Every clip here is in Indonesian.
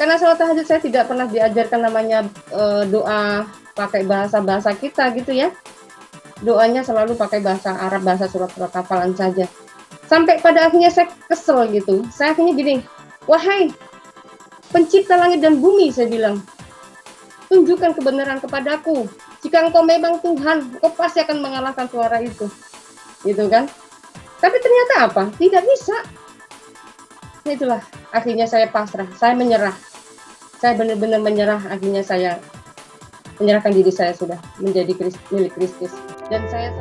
Karena sholat tahajud saya tidak pernah diajarkan namanya doa pakai bahasa kita gitu ya. Doanya selalu pakai bahasa Arab, bahasa surat-surat hafalan saja. Sampai pada akhirnya saya kesel gitu. Saya akhirnya gini, wahai pencipta langit dan bumi, saya bilang, tunjukkan kebenaran kepadaku. Jika engkau memang Tuhan, engkau pasti akan mengalahkan suara itu. Gitu kan. Tapi ternyata apa? Tidak bisa. Itulah, akhirnya saya pasrah, saya menyerah. Saya benar-benar menyerah, akhirnya saya menyerahkan diri saya sudah menjadi milik Kristus. Dan saya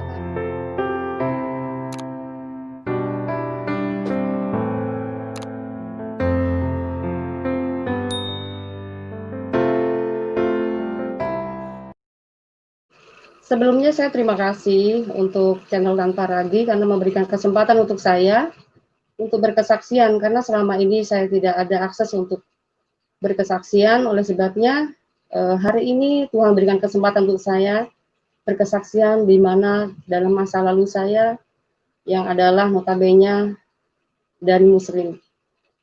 sebelumnya saya terima kasih untuk channel Tanpa Ragi karena memberikan kesempatan untuk saya untuk berkesaksian, karena selama ini saya tidak ada akses untuk berkesaksian. Oleh sebabnya hari ini Tuhan berikan kesempatan untuk saya berkesaksian, di mana dalam masa lalu saya yang adalah notabene dari Muslim.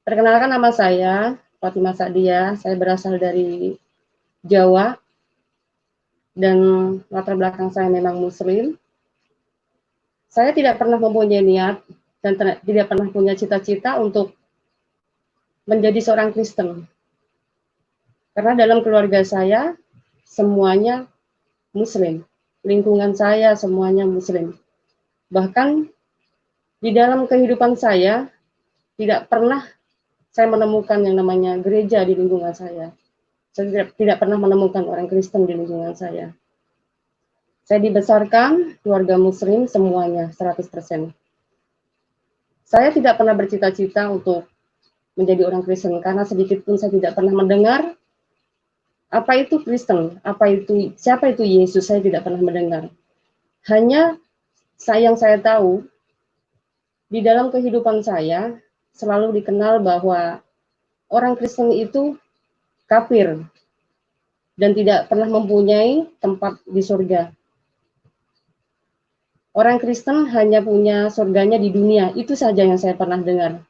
Perkenalkan, nama saya Fatimah Sadia, saya berasal dari Jawa dan latar belakang saya memang Muslim. Saya tidak pernah mempunyai niat dan tidak pernah punya cita-cita untuk menjadi seorang Kristen. Karena dalam keluarga saya semuanya Muslim, lingkungan saya semuanya Muslim. Bahkan di dalam kehidupan saya tidak pernah saya menemukan yang namanya gereja di lingkungan saya. Saya tidak pernah menemukan orang Kristen di lingkungan saya. Saya dibesarkan keluarga Muslim semuanya 100%. Saya tidak pernah bercita-cita untuk menjadi orang Kristen karena sedikit pun saya tidak pernah mendengar apa itu Kristen, siapa itu Yesus, saya tidak pernah mendengar. Hanya yang saya tahu di dalam kehidupan saya selalu dikenal bahwa orang Kristen itu kafir dan tidak pernah mempunyai tempat di surga. Orang Kristen hanya punya surganya di dunia, itu saja yang saya pernah dengar.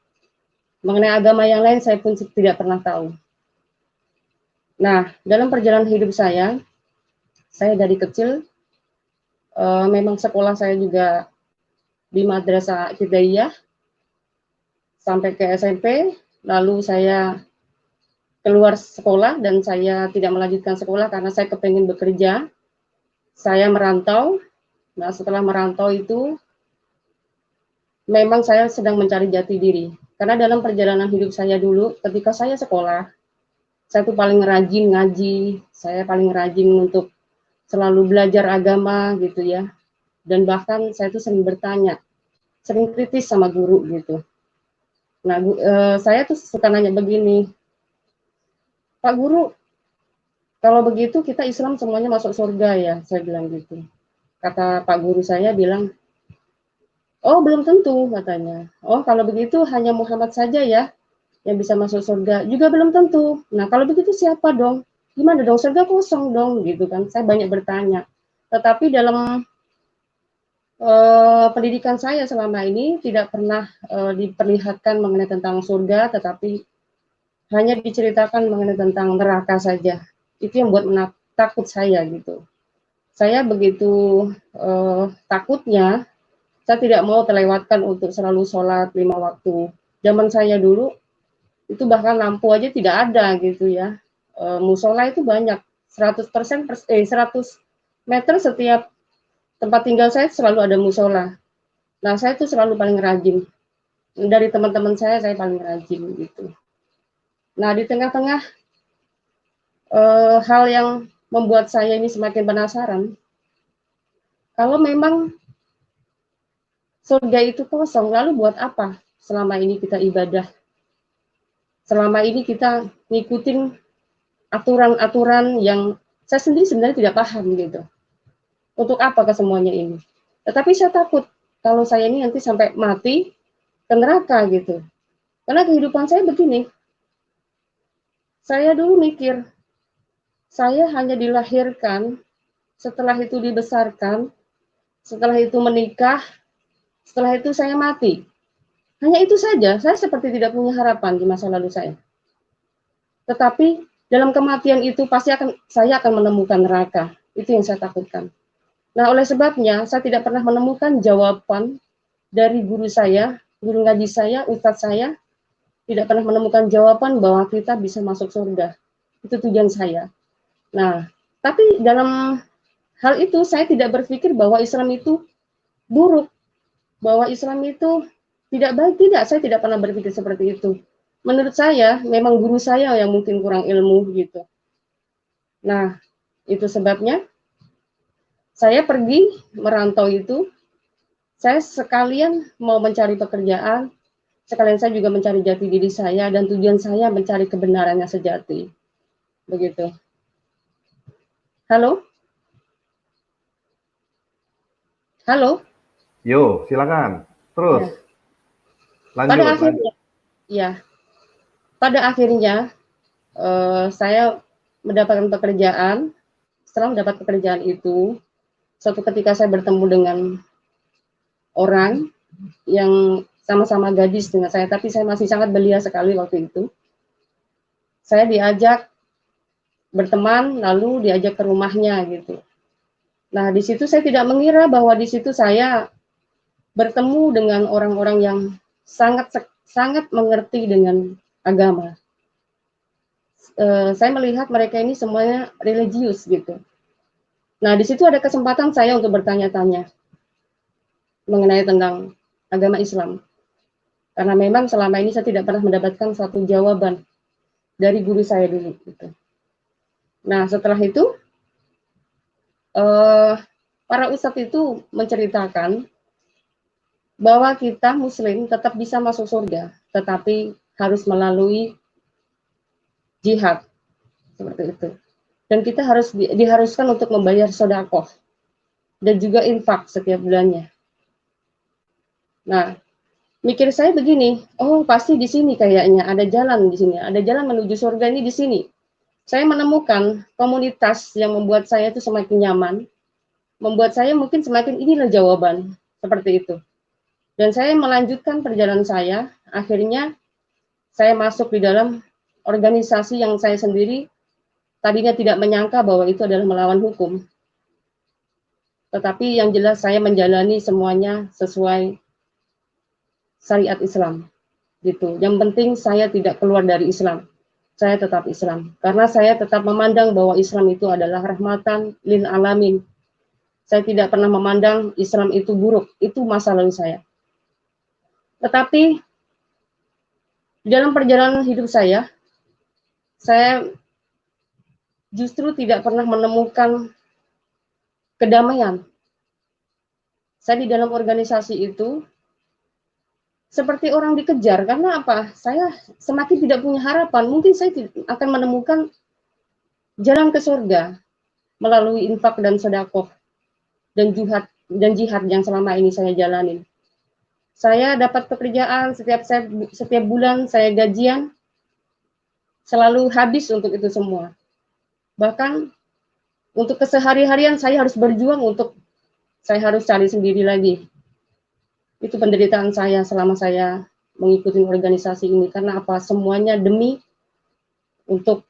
Mengenai agama yang lain saya pun tidak pernah tahu. Nah, dalam perjalanan hidup saya dari kecil memang sekolah saya juga di Madrasah Ibtidaiyah sampai ke SMP, lalu saya keluar sekolah dan saya tidak melanjutkan sekolah karena saya kepengen bekerja. Saya merantau. Nah, setelah merantau itu memang saya sedang mencari jati diri. Karena dalam perjalanan hidup saya dulu, ketika saya sekolah, saya tuh paling rajin ngaji, saya paling rajin untuk selalu belajar agama gitu ya. Dan bahkan saya tuh sering bertanya, sering kritis sama guru gitu. Nah, saya tuh suka nanya begini, Pak Guru, kalau begitu kita Islam semuanya masuk surga ya, saya bilang gitu. Kata Pak Guru saya bilang, oh belum tentu katanya. Oh kalau begitu hanya Muhammad saja ya yang bisa masuk surga, juga belum tentu. Nah kalau begitu siapa dong? Gimana dong, surga kosong dong gitu kan. Saya banyak bertanya. Tetapi dalam pendidikan saya selama ini tidak pernah diperlihatkan mengenai tentang surga, tetapi hanya diceritakan mengenai tentang neraka saja. Itu yang buat takut saya gitu. Saya begitu takutnya, saya tidak mau terlewatkan untuk selalu sholat 5 waktu. Zaman saya dulu, itu bahkan lampu aja tidak ada gitu ya. Musola itu banyak, 100 meter setiap tempat tinggal saya selalu ada musola. Nah, saya tuh selalu paling rajin. Dari teman-teman saya paling rajin gitu. Nah, di tengah-tengah hal yang membuat saya ini semakin penasaran, kalau memang surga itu kosong, lalu buat apa selama ini kita ibadah? Selama ini kita ngikutin aturan-aturan yang saya sendiri sebenarnya tidak paham gitu. Untuk apa kesemuanya ini? Tetapi saya takut kalau saya ini nanti sampai mati ke neraka gitu. Karena kehidupan saya begini. Saya dulu mikir, saya hanya dilahirkan, setelah itu dibesarkan, setelah itu menikah, setelah itu saya mati. Hanya itu saja, saya seperti tidak punya harapan di masa lalu saya. Tetapi dalam kematian itu pasti saya akan menemukan neraka. Itu yang saya takutkan. Nah, oleh sebabnya saya tidak pernah menemukan jawaban dari guru saya, guru ngaji saya, ustadz saya, tidak pernah menemukan jawaban bahwa kita bisa masuk surga. Itu tujuan saya. Nah, tapi dalam hal itu saya tidak berpikir bahwa Islam itu buruk, bahwa Islam itu tidak baik. Tidak, saya tidak pernah berpikir seperti itu. Menurut saya, memang guru saya yang mungkin kurang ilmu gitu. Nah, itu sebabnya saya pergi merantau itu, saya sekalian mau mencari pekerjaan, sekalian saya juga mencari jati diri saya, dan tujuan saya mencari kebenarannya sejati. Begitu. Halo? Halo? Yo, silakan. Terus. Ya. Lanjut. Pada akhirnya saya mendapatkan pekerjaan. Setelah mendapat pekerjaan itu, suatu ketika saya bertemu dengan orang yang sama-sama gadis dengan saya, tapi saya masih sangat belia sekali waktu itu. Saya diajak berteman, lalu diajak ke rumahnya gitu. Nah, di situ saya tidak mengira bahwa di situ saya bertemu dengan orang-orang yang sangat mengerti dengan agama. Saya melihat mereka ini semuanya religius gitu. Nah, di situ ada kesempatan saya untuk bertanya-tanya mengenai tentang agama Islam. Karena memang selama ini saya tidak pernah mendapatkan satu jawaban dari guru saya dulu. Gitu. Nah, setelah itu, para ustadz itu menceritakan bahwa kita Muslim tetap bisa masuk surga, tetapi harus melalui jihad, seperti itu. Dan kita harus diharuskan untuk membayar sedekah dan juga infak setiap bulannya. Nah, mikir saya begini, oh pasti di sini kayaknya ada jalan di sini, ada jalan menuju surga ini di sini. Saya menemukan komunitas yang membuat saya itu semakin nyaman, membuat saya mungkin semakin inilah jawaban, seperti itu. Dan saya melanjutkan perjalanan saya, akhirnya saya masuk di dalam organisasi yang saya sendiri tadinya tidak menyangka bahwa itu adalah melawan hukum. Tetapi yang jelas saya menjalani semuanya sesuai syariat Islam. Gitu. Yang penting saya tidak keluar dari Islam. Saya tetap Islam. Karena saya tetap memandang bahwa Islam itu adalah rahmatan lil alamin. Saya tidak pernah memandang Islam itu buruk. Itu masa lalu saya. Tetapi di dalam perjalanan hidup saya justru tidak pernah menemukan kedamaian. Saya di dalam organisasi itu seperti orang dikejar, karena apa? Saya semakin tidak punya harapan. Mungkin saya akan menemukan jalan ke surga melalui infak dan sedekah dan jihad yang selama ini saya jalanin. Saya dapat pekerjaan setiap bulan saya gajian, selalu habis untuk itu semua. Bahkan untuk kesehari-harian saya harus berjuang saya harus cari sendiri lagi. Itu penderitaan saya selama saya mengikuti organisasi ini. Karena apa? Semuanya demi untuk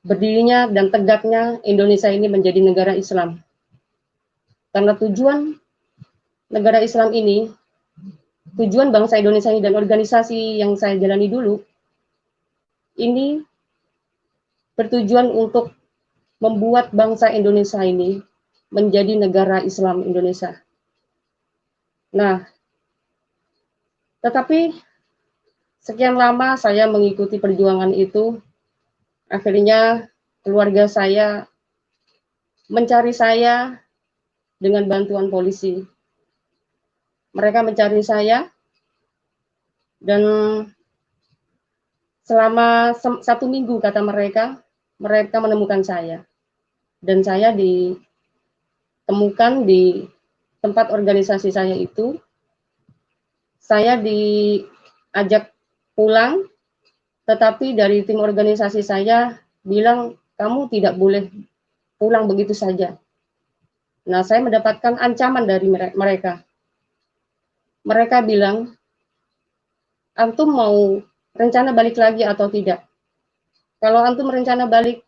berdirinya dan tegaknya Indonesia ini menjadi negara Islam. Karena tujuan negara Islam ini, tujuan bangsa Indonesia ini dan organisasi yang saya jalani dulu, ini bertujuan untuk membuat bangsa Indonesia ini menjadi negara Islam Indonesia. Nah, tetapi sekian lama saya mengikuti perjuangan itu, akhirnya keluarga saya mencari saya dengan bantuan polisi. Mereka mencari saya dan selama 1 minggu kata mereka menemukan saya. Dan saya ditemukan di tempat organisasi saya itu. Saya diajak pulang, tetapi dari tim organisasi saya bilang, kamu tidak boleh pulang begitu saja. Nah, saya mendapatkan ancaman dari mereka. Mereka bilang, antum mau rencana balik lagi atau tidak? Kalau antum rencana balik,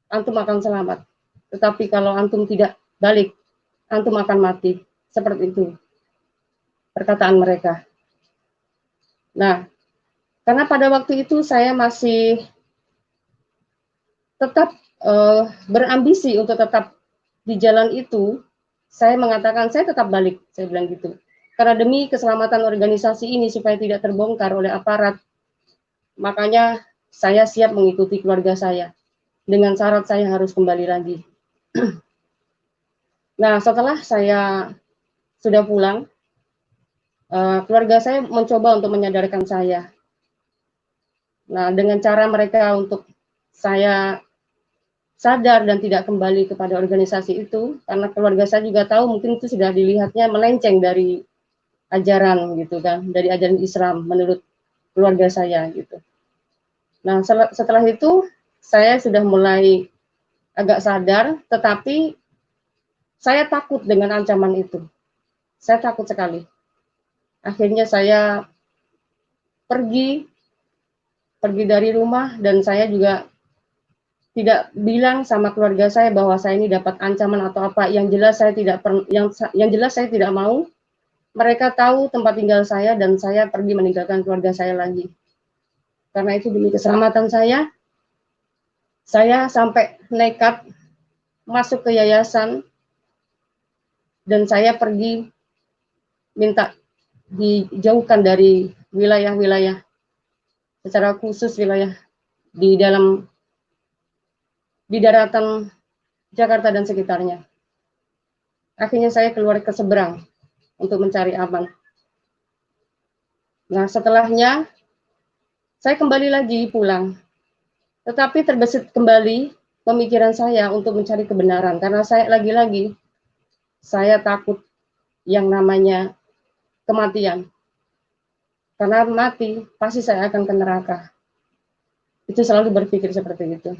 antum akan selamat. Tetapi kalau antum tidak balik, antum akan mati. Seperti itu perkataan mereka. Nah, karena pada waktu itu saya masih tetap berambisi untuk tetap di jalan itu, saya mengatakan saya tetap balik, saya bilang gitu. Karena demi keselamatan organisasi ini supaya tidak terbongkar oleh aparat, makanya saya siap mengikuti keluarga saya. Dengan syarat saya harus kembali lagi. Nah, setelah saya sudah pulang, keluarga saya mencoba untuk menyadarkan saya. Nah, dengan cara mereka untuk saya sadar dan tidak kembali kepada organisasi itu, karena keluarga saya juga tahu mungkin itu sudah dilihatnya melenceng dari ajaran gitu kan, dari ajaran Islam menurut keluarga saya gitu. Nah, setelah itu saya sudah mulai agak sadar, tetapi saya takut dengan ancaman itu. Saya takut sekali. Akhirnya saya pergi dari rumah, dan saya juga tidak bilang sama keluarga saya bahwa saya ini dapat ancaman atau apa. Yang jelas saya tidak mau mereka tahu tempat tinggal saya dan saya pergi meninggalkan keluarga saya lagi. Karena itu demi keselamatan saya sampai nekat masuk ke yayasan dan saya pergi minta dijauhkan dari wilayah-wilayah, secara khusus wilayah di daratan Jakarta dan sekitarnya. Akhirnya saya keluar ke seberang untuk mencari aman. Nah, setelahnya saya kembali lagi pulang. Tetapi terbesit kembali pemikiran saya untuk mencari kebenaran, karena saya lagi-lagi saya takut yang namanya kematian. Karena mati, pasti saya akan ke neraka. Itu selalu berpikir seperti itu.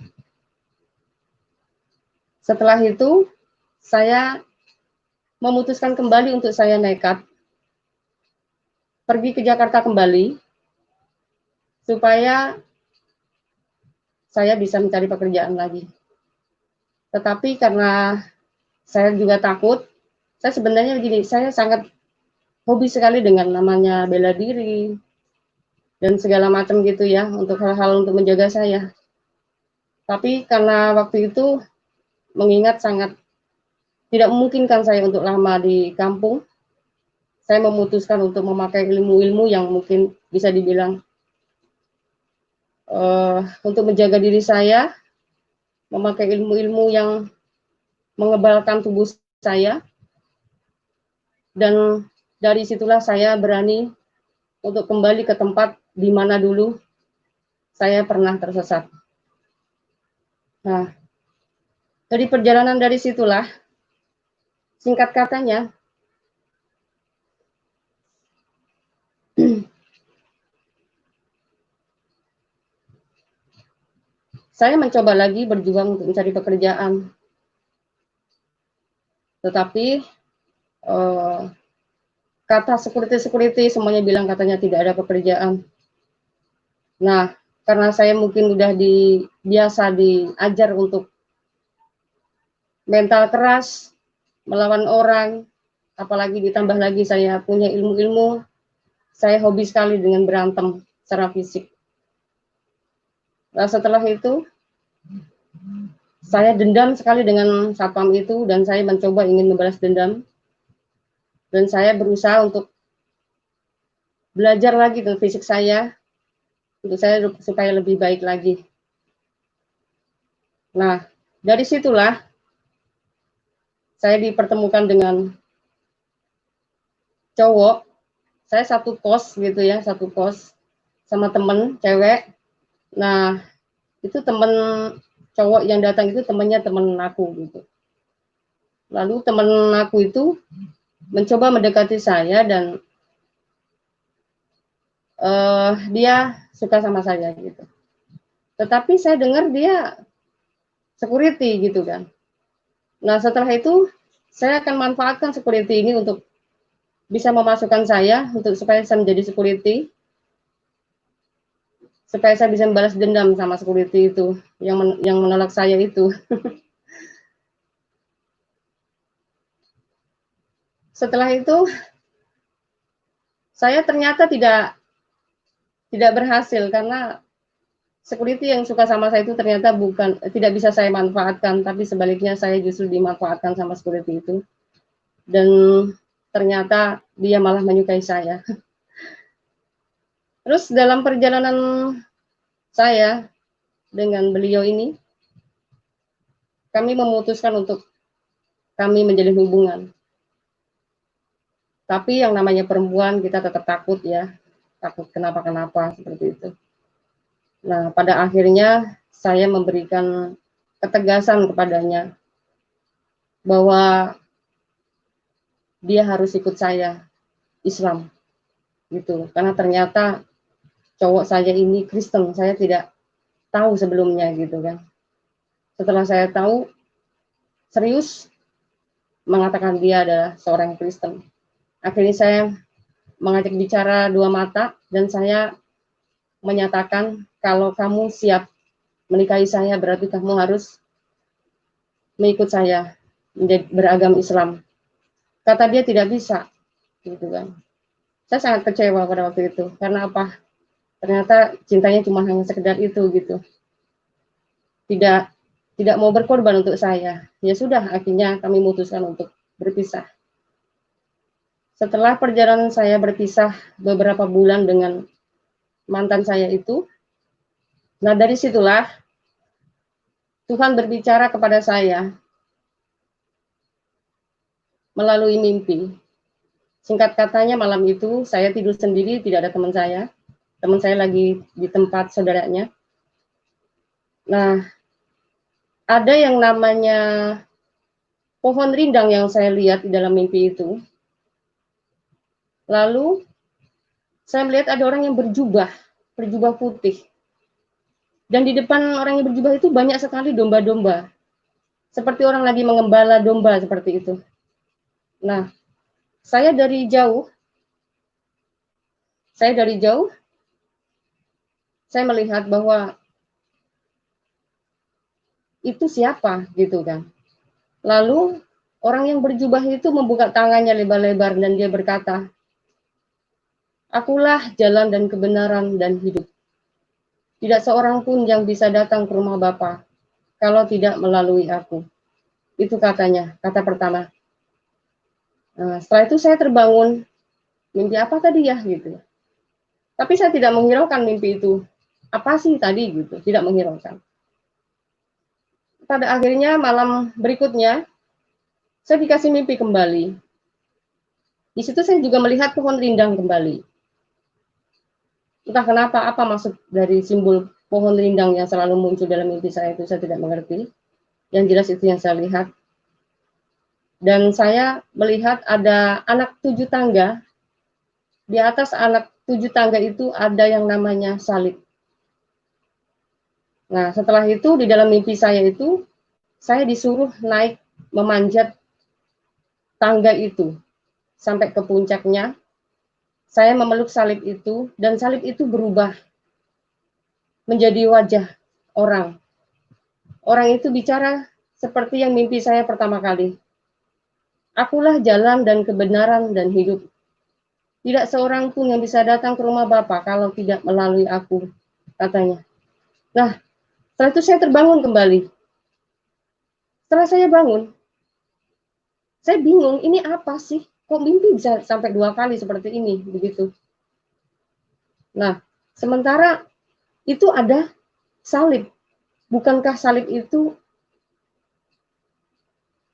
Setelah itu, saya memutuskan kembali untuk saya nekat pergi ke Jakarta kembali, supaya saya bisa mencari pekerjaan lagi. Tetapi karena saya juga takut, saya sebenarnya begini, saya sangat hobi sekali dengan namanya bela diri dan segala macam gitu ya, untuk hal-hal untuk menjaga saya. Tapi karena waktu itu mengingat sangat tidak memungkinkan saya untuk lama di kampung, saya memutuskan untuk memakai ilmu-ilmu yang mungkin bisa dibilang untuk menjaga diri saya, memakai ilmu-ilmu yang mengebalkan tubuh saya, dan dari situlah saya berani untuk kembali ke tempat di mana dulu saya pernah tersesat. Nah, dari perjalanan dari situlah, singkat katanya, saya mencoba lagi berjuang untuk mencari pekerjaan. Tetapi kata security semuanya bilang katanya tidak ada pekerjaan. Nah, karena saya mungkin udah biasa diajar untuk mental keras, melawan orang, apalagi ditambah lagi saya punya ilmu-ilmu, saya hobi sekali dengan berantem secara fisik. Nah, setelah itu, saya dendam sekali dengan satpam itu, dan saya mencoba ingin membalas dendam. Dan saya berusaha untuk belajar lagi tentang fisik saya, untuk saya supaya lebih baik lagi. Nah, dari situlah saya dipertemukan dengan cowok. Saya satu kos gitu ya, satu kos sama temen cewek. Nah, itu temen cowok yang datang itu temennya temen aku gitu. Lalu temen aku itu mencoba mendekati saya dan dia suka sama saya gitu. Tetapi saya dengar dia security gitu kan. Nah, setelah itu saya akan manfaatkan security ini untuk bisa memasukkan saya untuk supaya saya menjadi security. supaya saya bisa membalas dendam sama security itu yang menolak saya itu. Setelah itu saya ternyata tidak berhasil karena security yang suka sama saya itu ternyata tidak bisa saya manfaatkan, tapi sebaliknya saya justru dimanfaatkan sama security itu. Dan ternyata dia malah menyukai saya. Terus dalam perjalanan saya dengan beliau ini, kami memutuskan untuk kami menjalin hubungan. Tapi yang namanya perempuan kita tetap takut ya, takut kenapa-kenapa seperti itu. Nah, pada akhirnya saya memberikan ketegasan kepadanya bahwa dia harus ikut saya Islam gitu. Karena ternyata cowok saya ini Kristen, saya tidak tahu sebelumnya gitu kan. Setelah saya tahu, serius mengatakan dia adalah seorang Kristen. Akhirnya saya mengajak bicara dua mata dan saya menyatakan kalau kamu siap menikahi saya berarti kamu harus mengikut saya menjadi beragama Islam. Kata dia tidak bisa, gitu kan. Saya sangat kecewa pada waktu itu karena apa? Ternyata cintanya cuma hanya sekedar itu gitu. Tidak mau berkorban untuk saya. Ya sudah, akhirnya kami memutuskan untuk berpisah. Setelah perjalanan saya berpisah beberapa bulan dengan mantan saya itu, nah dari situlah Tuhan berbicara kepada saya melalui mimpi. Singkat katanya malam itu saya tidur sendiri, tidak ada teman saya. Teman saya lagi di tempat saudaranya. Nah, ada yang namanya pohon rindang yang saya lihat di dalam mimpi itu. Lalu saya melihat ada orang yang berjubah putih. Dan di depan orang yang berjubah itu banyak sekali domba-domba. Seperti orang lagi mengembala domba seperti itu. Nah, saya dari jauh, saya melihat bahwa itu siapa gitu kan. Lalu orang yang berjubah itu membuka tangannya lebar-lebar dan dia berkata, "Akulah jalan dan kebenaran dan hidup. Tidak seorang pun yang bisa datang ke rumah Bapa kalau tidak melalui aku." Itu katanya, kata pertama. Nah, setelah itu saya terbangun, mimpi apa tadi ya gitu. Tapi saya tidak menghiraukan mimpi itu. Apa sih tadi gitu, tidak menghiraukan. Pada akhirnya malam berikutnya, saya dikasih mimpi kembali. Di situ saya juga melihat pohon rindang kembali. Entah kenapa, apa maksud dari simbol pohon rindang yang selalu muncul dalam mimpi saya itu, saya tidak mengerti. Yang jelas itu yang saya lihat. Dan saya melihat ada anak 7 tangga. Di atas anak 7 tangga itu ada yang namanya salib. Nah, setelah itu di dalam mimpi saya itu, saya disuruh naik memanjat tangga itu sampai ke puncaknya. Saya memeluk salib itu dan salib itu berubah menjadi wajah orang. Orang itu bicara seperti yang mimpi saya pertama kali. Akulah jalan dan kebenaran dan hidup. Tidak seorang pun yang bisa datang ke rumah Bapa kalau tidak melalui aku, katanya. Nah, setelah itu saya terbangun kembali. Setelah saya bangun, saya bingung, ini apa sih? Kok mimpi bisa sampai 2 kali seperti ini, begitu. Nah, sementara itu ada salib. Bukankah salib itu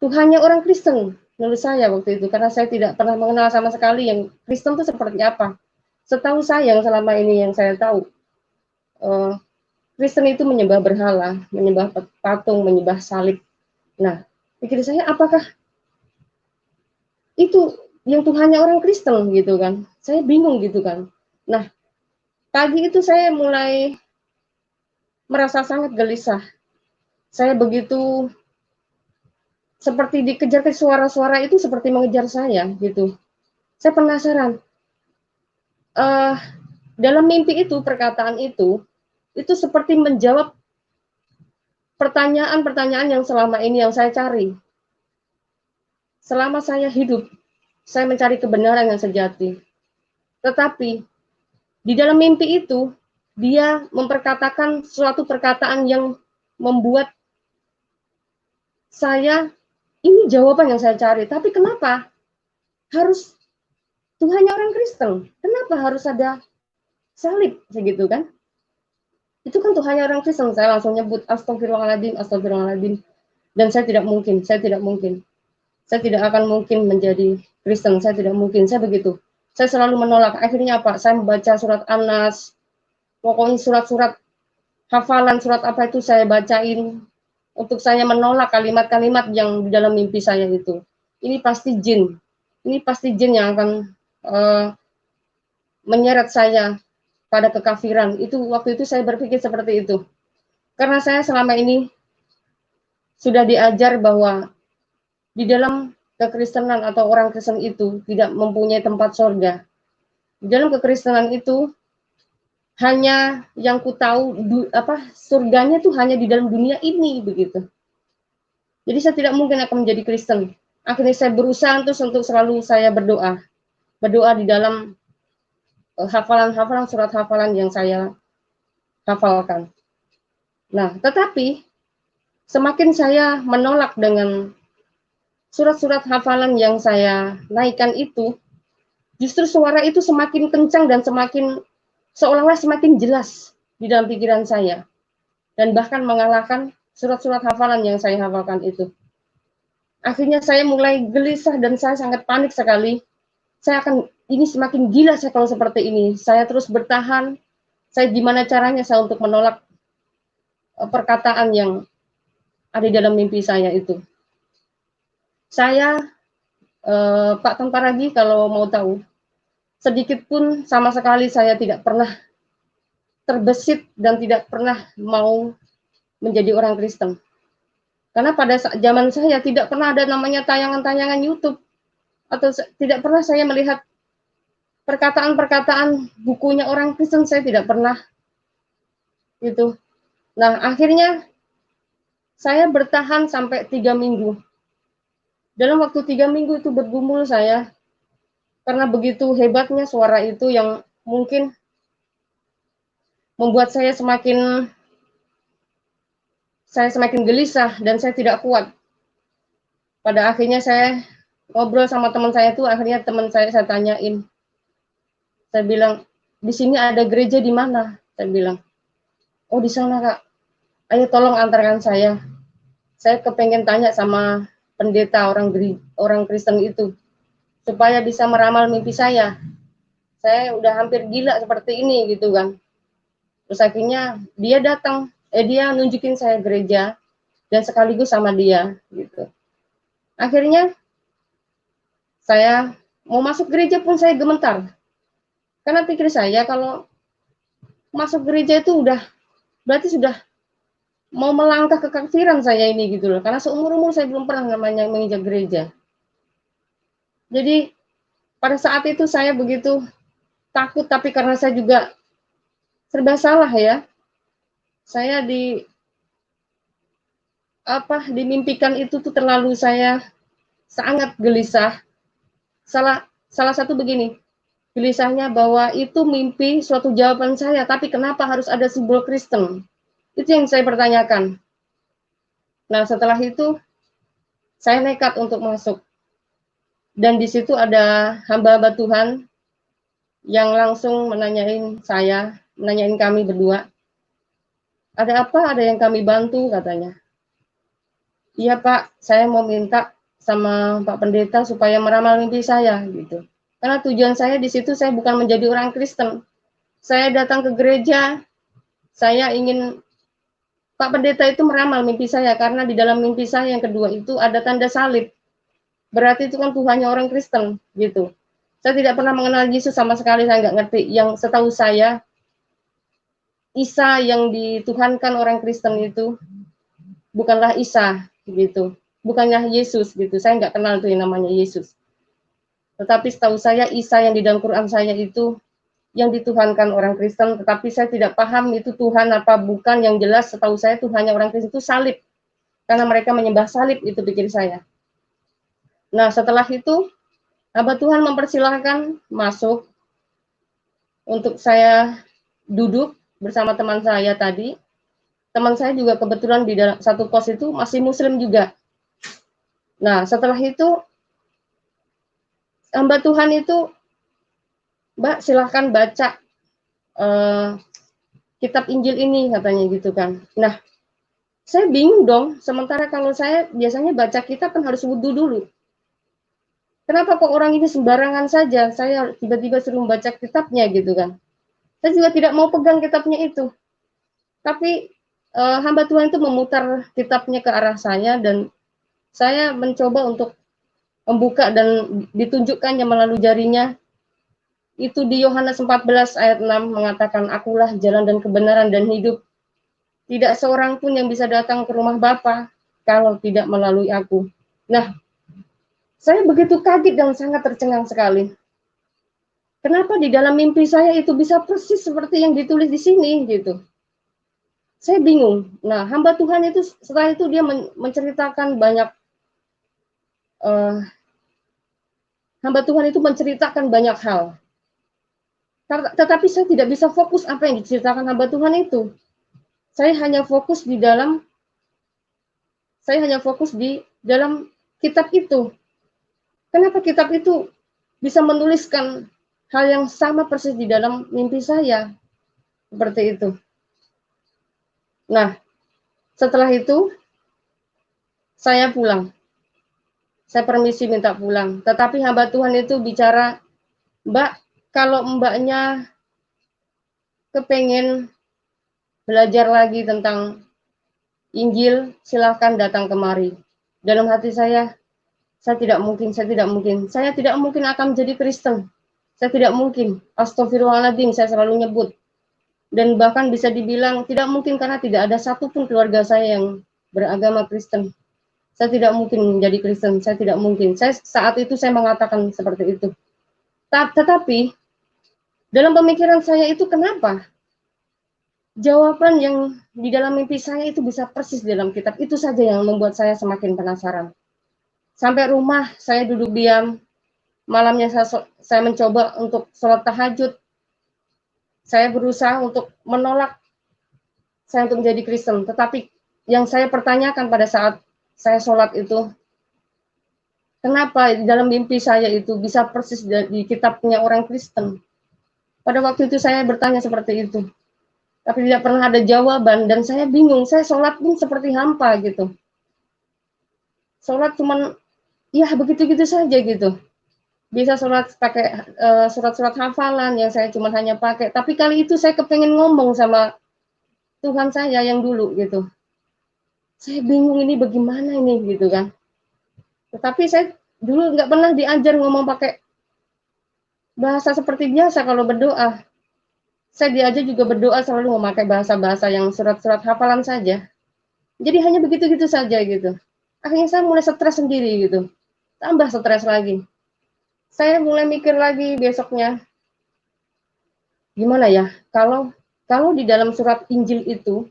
Tuhannya orang Kristen? Menurut saya waktu itu, karena saya tidak pernah mengenal sama sekali yang Kristen itu seperti apa. Setahu saya yang selama ini yang saya tahu, Kristen itu menyembah berhala, menyembah patung, menyembah salib. Nah, pikir saya apakah itu yang Tuhannya orang Kristen gitu kan? Saya bingung gitu kan. Nah, pagi itu saya mulai merasa sangat gelisah. Saya begitu seperti dikejar ke suara-suara itu seperti mengejar saya gitu. Saya penasaran. Dalam mimpi itu, perkataan itu, itu seperti menjawab pertanyaan-pertanyaan yang selama ini yang saya cari. Selama saya hidup, saya mencari kebenaran yang sejati. Tetapi di dalam mimpi itu, dia memperkatakan suatu perkataan yang membuat saya, ini jawaban yang saya cari. Tapi kenapa harus Tuhannya orang Kristen? Kenapa harus ada salib segitu kan? Itu kan Tuhannya orang Kristen. Saya langsung nyebut astagfirullahaladzim, astagfirullahaladzim. Dan saya tidak mungkin. Saya tidak akan mungkin menjadi Kristen. Saya tidak mungkin. Saya begitu. Saya selalu menolak. Akhirnya apa? Saya membaca surat An-Nas, pokoknya surat-surat hafalan, surat apa itu saya bacain. Untuk saya menolak kalimat-kalimat yang di dalam mimpi saya itu. Ini pasti jin. Ini pasti jin yang akan menyeret saya pada kekafiran. Itu waktu itu saya berpikir seperti itu. Karena saya selama ini sudah diajar bahwa di dalam kekristenan atau orang Kristen itu tidak mempunyai tempat surga. Di dalam kekristenan itu hanya yang ku tahu surganya itu hanya di dalam dunia ini begitu. Jadi saya tidak mungkin akan menjadi Kristen. Akhirnya saya berusaha untuk selalu saya berdoa di dalam hafalan-hafalan surat hafalan yang saya hafalkan. Nah, tetapi semakin saya menolak dengan surat-surat hafalan yang saya naikkan itu, justru suara itu semakin kencang dan semakin seolah-olah semakin jelas di dalam pikiran saya. Dan bahkan mengalahkan surat-surat hafalan yang saya hafalkan itu. Akhirnya saya mulai gelisah dan saya sangat panik sekali. Ini semakin gila saya kalau seperti ini. Saya terus bertahan. Saya gimana caranya saya untuk menolak perkataan yang ada di dalam mimpi saya itu. Saya, Pak Tantaragi, kalau mau tahu, sedikit pun sama sekali saya tidak pernah terbesit dan tidak pernah mau menjadi orang Kristen. Karena pada zaman saya tidak pernah ada namanya tayangan-tayangan YouTube, atau tidak pernah saya melihat perkataan-perkataan bukunya orang Kristen, saya tidak pernah gitu. Nah, akhirnya saya bertahan sampai 3 minggu. Dalam waktu 3 minggu itu bergumul saya, karena begitu hebatnya suara itu yang mungkin membuat saya semakin gelisah dan saya tidak kuat. Pada akhirnya saya ngobrol sama teman saya itu, akhirnya teman saya tanyain. Saya bilang, di sini ada gereja di mana? Saya bilang, oh di sana Kak. Ayo tolong antarkan saya. Saya kepengen tanya sama pendeta orang Kristen itu supaya bisa meramal mimpi saya. Saya udah hampir gila seperti ini gitu kan. Terus akhirnya dia datang, dia nunjukin saya gereja dan sekaligus sama dia gitu. Akhirnya saya mau masuk gereja pun saya gemetar. Karena pikir saya kalau masuk gereja itu berarti sudah mau melangkah ke kekafiran saya ini gitu loh. Karena seumur-umur saya belum pernah namanya menginjak gereja. Jadi pada saat itu saya begitu takut, tapi karena saya juga serba salah ya. Saya dimimpikan itu tuh terlalu saya sangat gelisah. Salah satu begini, gelisahnya bahwa itu mimpi suatu jawaban saya, tapi kenapa harus ada simbol Kristen? Itu yang saya pertanyakan. Nah, setelah itu saya nekat untuk masuk. Dan di situ ada hamba-hamba Tuhan yang langsung menanyain kami berdua. Ada apa? Ada yang kami bantu katanya. Iya Pak, saya mau minta sama Pak Pendeta supaya meramal mimpi saya gitu. Karena tujuan saya di situ saya bukan menjadi orang Kristen. Saya datang ke gereja, saya ingin Pak Pendeta itu meramal mimpi saya karena di dalam mimpi saya yang kedua itu ada tanda salib. Berarti itu kan Tuhannya orang Kristen gitu. Saya tidak pernah mengenal Yesus sama sekali, saya nggak ngerti. Yang setahu saya Isa yang dituhankan orang Kristen itu bukanlah Isa gitu, bukannya Yesus gitu. Saya nggak kenal itu yang namanya Yesus. Tetapi setahu saya Isa yang di dalam Quran saya itu yang dituhankan orang Kristen, tetapi saya tidak paham itu Tuhan apa bukan. Yang jelas setahu saya Tuhannya orang Kristen itu salib, karena mereka menyembah salib, itu pikir saya. Nah, setelah itu hamba Tuhan mempersilahkan masuk untuk saya duduk bersama teman saya tadi. Teman saya juga kebetulan di dalam satu pos itu masih Muslim juga. Nah, setelah itu hamba Tuhan itu, Mbak silahkan baca kitab Injil ini, katanya gitu kan. Nah, saya bingung dong, sementara kalau saya biasanya baca kitab kan harus wudhu dulu. Kenapa kok orang ini sembarangan saja, saya tiba-tiba suruh membaca kitabnya gitu kan. Saya juga tidak mau pegang kitabnya itu. Tapi hamba Tuhan itu memutar kitabnya ke arah saya, dan saya mencoba untuk membuka dan ditunjukkannya melalui jarinya. Itu di Yohanes 14 ayat 6 mengatakan, akulah jalan dan kebenaran dan hidup. Tidak seorang pun yang bisa datang ke rumah Bapa kalau tidak melalui aku. Nah, saya begitu kaget dan sangat tercengang sekali. Kenapa di dalam mimpi saya itu bisa persis seperti yang ditulis di sini gitu. Saya bingung. Nah, hamba Tuhan itu setelah itu dia menceritakan banyak, hamba Tuhan itu menceritakan banyak hal. Tetapi saya tidak bisa fokus apa yang diceritakan hamba Tuhan itu. Saya hanya fokus di dalam kitab itu. Kenapa kitab itu bisa menuliskan hal yang sama persis di dalam mimpi saya? Seperti itu. Nah, setelah itu saya pulang. Saya permisi minta pulang. Tetapi hamba Tuhan itu bicara, Mbak, kalau mbaknya kepengen belajar lagi tentang Injil, silahkan datang kemari. Dalam hati saya tidak mungkin. Saya tidak mungkin akan menjadi Kristen. Saya tidak mungkin. Astagfirullahaladzim, saya selalu nyebut. Dan bahkan bisa dibilang tidak mungkin, karena tidak ada satupun keluarga saya yang beragama Kristen. Saya tidak mungkin menjadi Kristen, saya tidak mungkin. Saat itu saya mengatakan seperti itu. Tetapi dalam pemikiran saya itu, kenapa jawaban yang di dalam mimpi saya itu bisa persis di dalam kitab itu saja yang membuat saya semakin penasaran. Sampai rumah saya duduk diam, malamnya saya mencoba untuk sholat tahajud. Saya berusaha untuk menolak saya untuk menjadi Kristen, tetapi yang saya pertanyakan pada saat saya sholat itu, kenapa di dalam mimpi saya itu bisa persis di kitabnya orang Kristen? Pada waktu itu saya bertanya seperti itu, tapi tidak pernah ada jawaban, dan saya bingung. Saya sholat pun seperti hampa gitu. Sholat cuman ya begitu-gitu saja gitu. Bisa sholat pakai surat-surat hafalan yang saya cuma hanya pakai. Tapi kali itu saya kepengen ngomong sama Tuhan saya yang dulu gitu. Saya bingung ini bagaimana ini gitu kan. Tetapi saya dulu nggak pernah diajar ngomong pakai bahasa seperti biasa kalau berdoa. Saya diajar juga berdoa selalu memakai bahasa-bahasa yang surat-surat hafalan saja. Jadi hanya begitu-gitu saja gitu. Akhirnya saya mulai stres sendiri gitu. Tambah stres lagi. Saya mulai mikir lagi besoknya, gimana ya, kalau di dalam surat Injil itu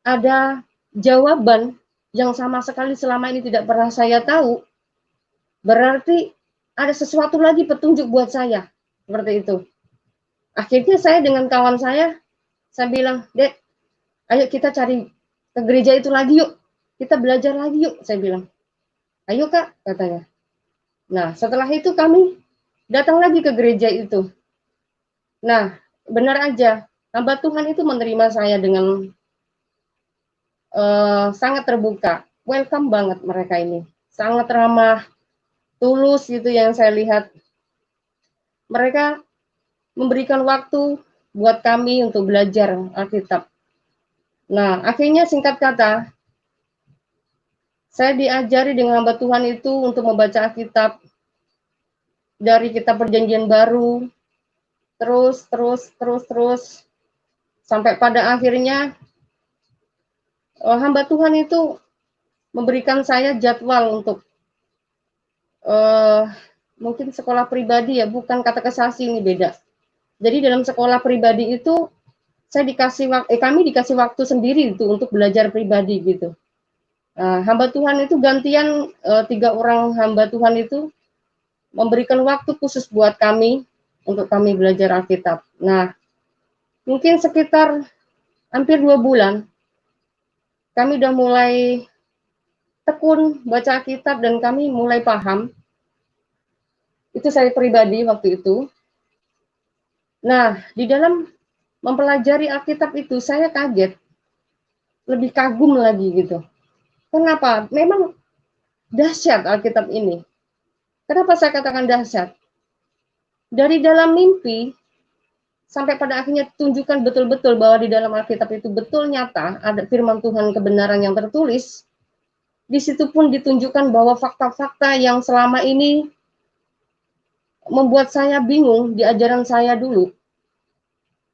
ada jawaban yang sama sekali selama ini tidak pernah saya tahu, berarti ada sesuatu lagi petunjuk buat saya. Seperti itu. Akhirnya saya dengan kawan saya bilang, Dek, ayo kita cari ke gereja itu lagi yuk. Kita belajar lagi yuk, saya bilang. Ayo Kak, katanya. Nah, setelah itu kami datang lagi ke gereja itu. Nah, benar aja, hamba Tuhan itu menerima saya dengan sangat terbuka. Welcome banget mereka ini. Sangat ramah, tulus gitu yang saya lihat. Mereka memberikan waktu buat kami untuk belajar Alkitab. Nah, akhirnya singkat kata, saya diajari dengan hamba Tuhan itu untuk membaca Alkitab dari kitab Perjanjian Baru, terus sampai pada akhirnya hamba Tuhan itu memberikan saya jadwal untuk mungkin sekolah pribadi ya, bukan katekisasi, ini beda. Jadi dalam sekolah pribadi itu kami dikasih waktu sendiri itu untuk belajar pribadi gitu. Hamba Tuhan itu gantian 3 orang hamba Tuhan itu memberikan waktu khusus buat kami untuk kami belajar Alkitab. Nah, mungkin sekitar hampir 2 bulan kami udah mulai tekun baca Alkitab dan kami mulai paham. Itu saya pribadi waktu itu. Nah, di dalam mempelajari Alkitab itu saya kaget, lebih kagum lagi gitu. Kenapa? Memang dahsyat Alkitab ini. Kenapa saya katakan dahsyat? Dari dalam mimpi sampai pada akhirnya tunjukkan betul-betul bahwa di dalam Alkitab itu betul nyata ada firman Tuhan kebenaran yang tertulis. Di situ pun ditunjukkan bahwa fakta-fakta yang selama ini membuat saya bingung di ajaran saya dulu.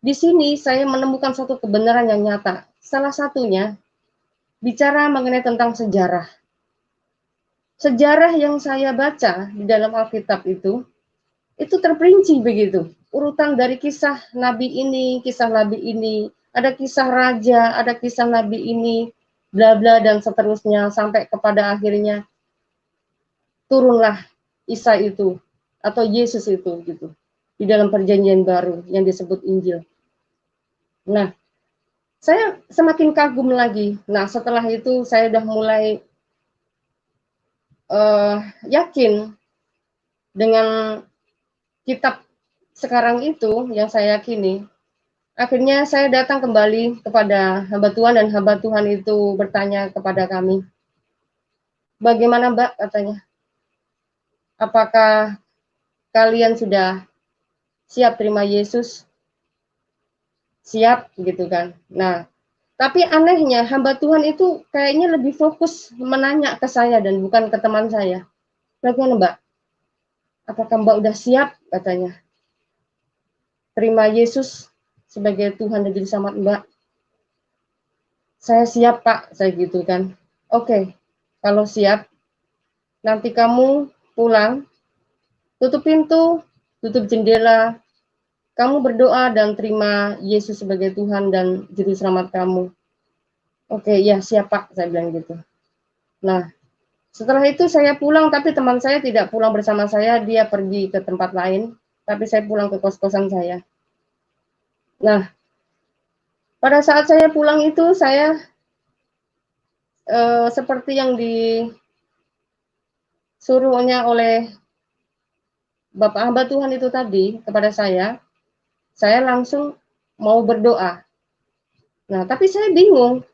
Di sini saya menemukan suatu kebenaran yang nyata. Salah satunya bicara mengenai tentang sejarah. Sejarah yang saya baca di dalam Alkitab itu terperinci begitu. Urutan dari kisah nabi ini, ada kisah raja, ada kisah nabi ini, bla bla dan seterusnya sampai kepada akhirnya turunlah Isa itu atau Yesus itu gitu di dalam perjanjian baru yang disebut Injil. Nah, saya semakin kagum lagi. Nah, setelah itu saya udah mulai yakin dengan kitab sekarang itu yang saya yakini. Akhirnya saya datang kembali kepada hamba Tuhan dan hamba Tuhan itu bertanya kepada kami, bagaimana Mbak katanya, apakah kalian sudah siap terima Yesus? Siap gitu kan. Nah, tapi anehnya hamba Tuhan itu kayaknya lebih fokus menanya ke saya dan bukan ke teman saya. Bagaimana Mbak? Apakah Mbak udah siap katanya? Terima Yesus sebagai Tuhan dan Juru Selamat Mbak. Saya siap Pak, saya gitu kan. Oke, kalau siap, nanti kamu pulang, tutup pintu, tutup jendela, kamu berdoa dan terima Yesus sebagai Tuhan dan Juru Selamat kamu. Oke, ya siap Pak, saya bilang gitu. Nah, setelah itu saya pulang, tapi teman saya tidak pulang bersama saya, dia pergi ke tempat lain, tapi saya pulang ke kos-kosan saya. Nah, pada saat saya pulang itu, saya seperti yang disuruhnya oleh Bapak hamba Tuhan itu tadi kepada saya langsung mau berdoa. Nah, tapi saya bingung,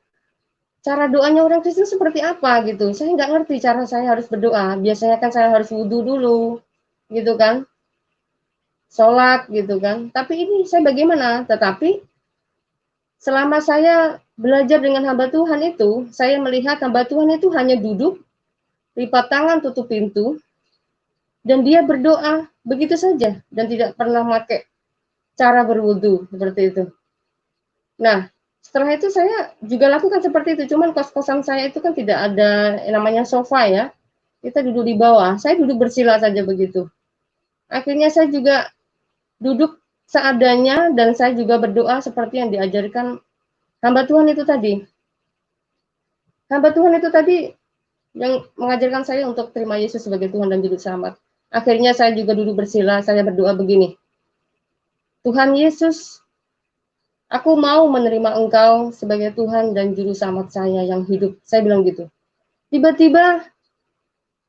cara doanya orang Kristen seperti apa gitu. Saya nggak ngerti cara saya harus berdoa. Biasanya kan saya harus wudhu dulu, gitu kan. Sholat gitu kan. Tapi ini saya bagaimana? Tetapi selama saya belajar dengan hamba Tuhan itu, saya melihat hamba Tuhan itu hanya duduk, lipat tangan, tutup pintu, dan dia berdoa begitu saja dan tidak pernah pakai cara berwudu seperti itu. Nah, setelah itu saya juga lakukan seperti itu, cuman kos-kosan saya itu kan tidak ada namanya sofa ya, kita duduk di bawah, saya duduk bersila saja begitu. Akhirnya saya juga duduk seadanya dan saya juga berdoa seperti yang diajarkan hamba Tuhan itu tadi. Hamba Tuhan itu tadi yang mengajarkan saya untuk terima Yesus sebagai Tuhan dan Juru Selamat. Akhirnya saya juga duduk bersila, saya berdoa begini, Tuhan Yesus, aku mau menerima Engkau sebagai Tuhan dan Juru Selamat saya yang hidup. Saya bilang gitu. Tiba-tiba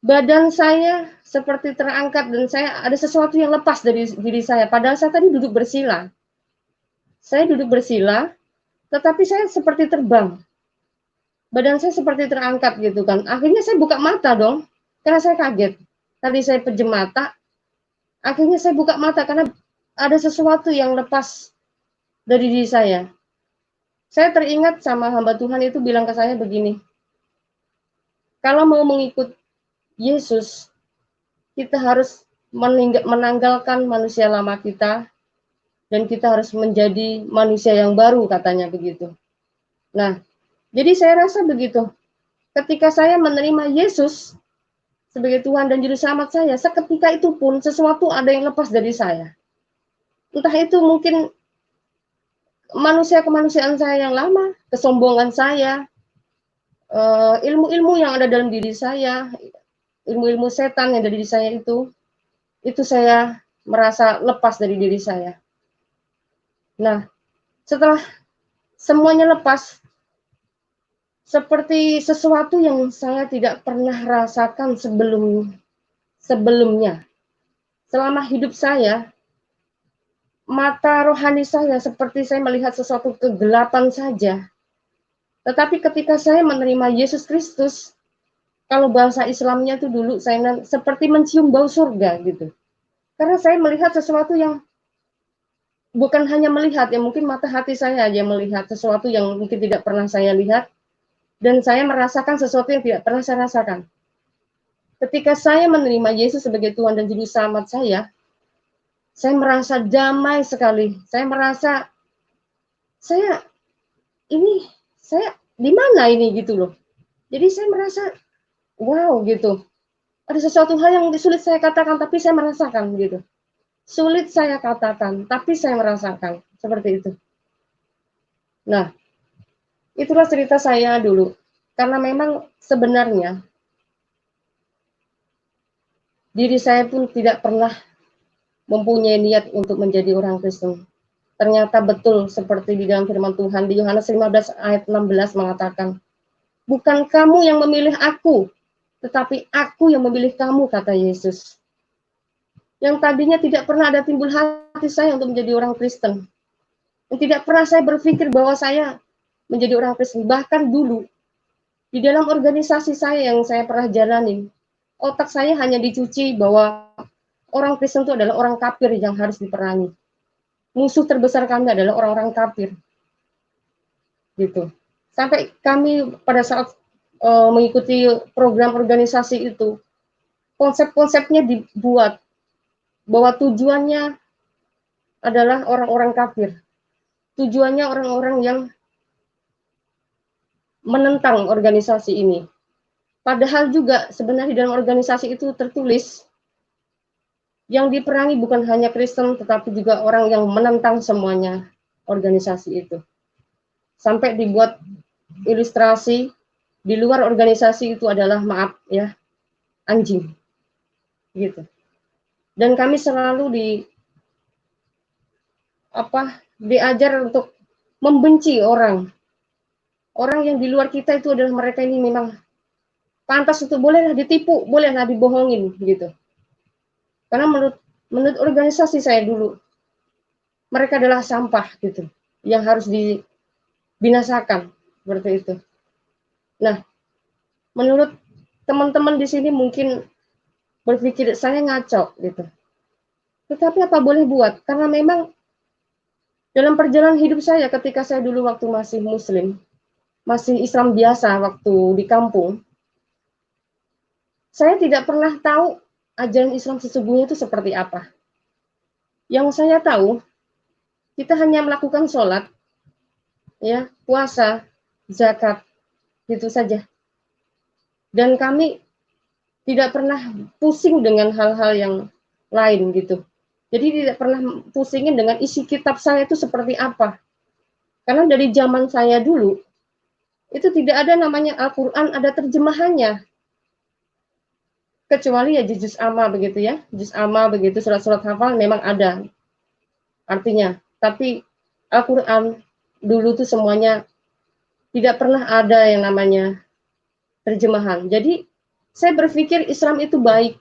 badan saya seperti terangkat dan saya ada sesuatu yang lepas dari diri saya. Padahal saya tadi duduk bersila. Saya duduk bersila, tetapi saya seperti terbang. Badan saya seperti terangkat gitu kan. Akhirnya saya buka mata dong, karena saya kaget. Tadi saya pejam mata, akhirnya saya buka mata karena ada sesuatu yang lepas dari diri saya. Saya teringat sama hamba Tuhan itu bilang ke saya begini, kalau mau mengikut Yesus, kita harus menanggalkan manusia lama kita, dan kita harus menjadi manusia yang baru, katanya begitu. Nah, jadi saya rasa begitu. Ketika saya menerima Yesus sebagai Tuhan dan Juru Selamat saya, seketika itu pun sesuatu ada yang lepas dari saya. Entah itu mungkin kemanusiaan saya yang lama, kesombongan saya, ilmu-ilmu yang ada dalam diri saya, ilmu-ilmu setan yang ada di diri saya itu saya merasa lepas dari diri saya. Nah, setelah semuanya lepas, seperti sesuatu yang saya tidak pernah rasakan sebelumnya. Selama hidup saya, mata rohani saya seperti saya melihat sesuatu kegelapan saja. Tetapi ketika saya menerima Yesus Kristus, kalau bahasa Islamnya itu dulu saya seperti mencium bau surga gitu. Karena saya melihat sesuatu yang bukan hanya melihat, ya mungkin mata hati saya aja melihat sesuatu yang mungkin tidak pernah saya lihat, dan saya merasakan sesuatu yang tidak pernah saya rasakan. Ketika saya menerima Yesus sebagai Tuhan dan Juru Selamat saya merasa damai sekali. Saya merasa saya di mana ini gitu loh. Jadi saya merasa wow gitu. Ada sesuatu hal yang sulit saya katakan tapi saya merasakan gitu. Sulit saya katakan tapi saya merasakan seperti itu. Nah, itulah cerita saya dulu. Karena memang sebenarnya diri saya pun tidak pernah mempunyai niat untuk menjadi orang Kristen. Ternyata betul seperti di dalam firman Tuhan di Yohanes 15 ayat 16 mengatakan, bukan kamu yang memilih aku, tetapi aku yang memilih kamu, kata Yesus. Yang tadinya tidak pernah ada timbul hati saya untuk menjadi orang Kristen. Yang tidak pernah saya berpikir bahwa saya menjadi orang Kristen. Bahkan dulu, di dalam organisasi saya yang saya pernah jalanin, otak saya hanya dicuci bahwa orang Kristen itu adalah orang kafir yang harus diperangi. Musuh terbesar kami adalah orang-orang kafir. Gitu. Sampai kami pada saat mengikuti program organisasi itu, konsep-konsepnya dibuat bahwa tujuannya adalah orang-orang kafir. Tujuannya orang-orang yang menentang organisasi ini. Padahal juga sebenarnya dalam organisasi itu tertulis yang diperangi bukan hanya Kristen, tetapi juga orang yang menentang semuanya organisasi itu. Sampai dibuat ilustrasi di luar organisasi itu adalah maaf ya, anjing. Gitu. Dan kami selalu diajar untuk membenci orang. Orang yang di luar kita itu adalah mereka ini memang pantas untuk bolehlah ditipu, bolehlah dibohongin gitu. Karena menurut organisasi saya dulu, mereka adalah sampah gitu, yang harus dibinasakan seperti itu. Nah, menurut teman-teman di sini mungkin berpikir saya ngaco gitu. Tetapi apa boleh buat? Karena memang dalam perjalanan hidup saya ketika saya dulu waktu masih Muslim, masih Islam biasa waktu di kampung, saya tidak pernah tahu ajaran Islam sesungguhnya itu seperti apa. Yang saya tahu, kita hanya melakukan sholat, ya, puasa, zakat, gitu saja. Dan kami tidak pernah pusing dengan hal-hal yang lain gitu. Jadi tidak pernah pusingin dengan isi kitab saya itu seperti apa. Karena dari zaman saya dulu, itu tidak ada namanya Al-Quran, ada terjemahannya. Kecuali ya juz amma begitu ya, juz amma begitu, surat-surat hafal memang ada artinya. Tapi Al-Quran dulu tuh semuanya tidak pernah ada yang namanya terjemahan. Jadi saya berpikir Islam itu baik.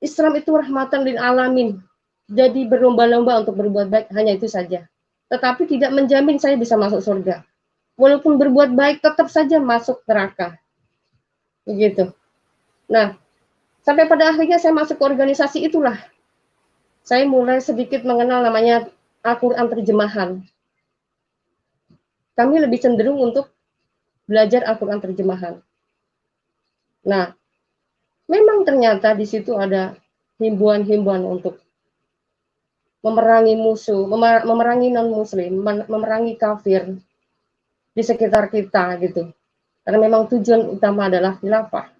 Islam itu rahmatan lil alamin. Jadi berlomba-lomba untuk berbuat baik, hanya itu saja. Tetapi tidak menjamin saya bisa masuk surga. Walaupun berbuat baik tetap saja masuk neraka. Begitu. Nah, sampai pada akhirnya saya masuk ke organisasi itulah. Saya mulai sedikit mengenal namanya Al-Quran terjemahan. Kami lebih cenderung untuk belajar Al-Quran terjemahan. Nah, memang ternyata di situ ada himbauan-himbauan untuk memerangi musuh, memerangi non-muslim, memerangi kafir di sekitar kita gitu. Karena memang tujuan utama adalah khilafah.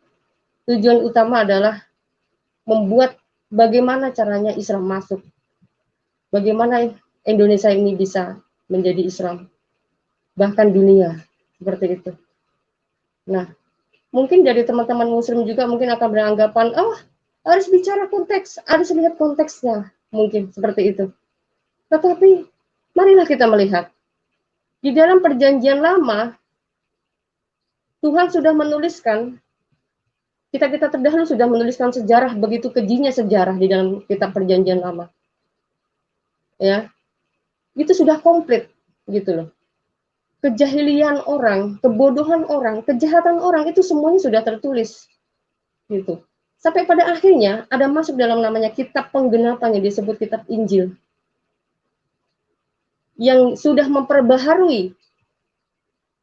Tujuan utama adalah membuat bagaimana caranya Islam masuk. bagaimana Indonesia ini bisa menjadi Islam, bahkan dunia, seperti itu. Nah, mungkin dari teman-teman muslim juga mungkin akan beranggapan, oh harus bicara konteks, harus lihat konteksnya, mungkin seperti itu. Tetapi marilah kita melihat, di dalam perjanjian lama, Tuhan sudah menuliskan, kita terdahulu sudah menuliskan sejarah, begitu kejinya sejarah di dalam kitab perjanjian lama. Ya, itu sudah komplit, gitu loh. Kejahilian orang, kebodohan orang, kejahatan orang, itu semuanya sudah tertulis. Gitu. Sampai pada akhirnya ada masuk dalam namanya kitab penggenapan yang disebut kitab Injil. Yang sudah memperbaharui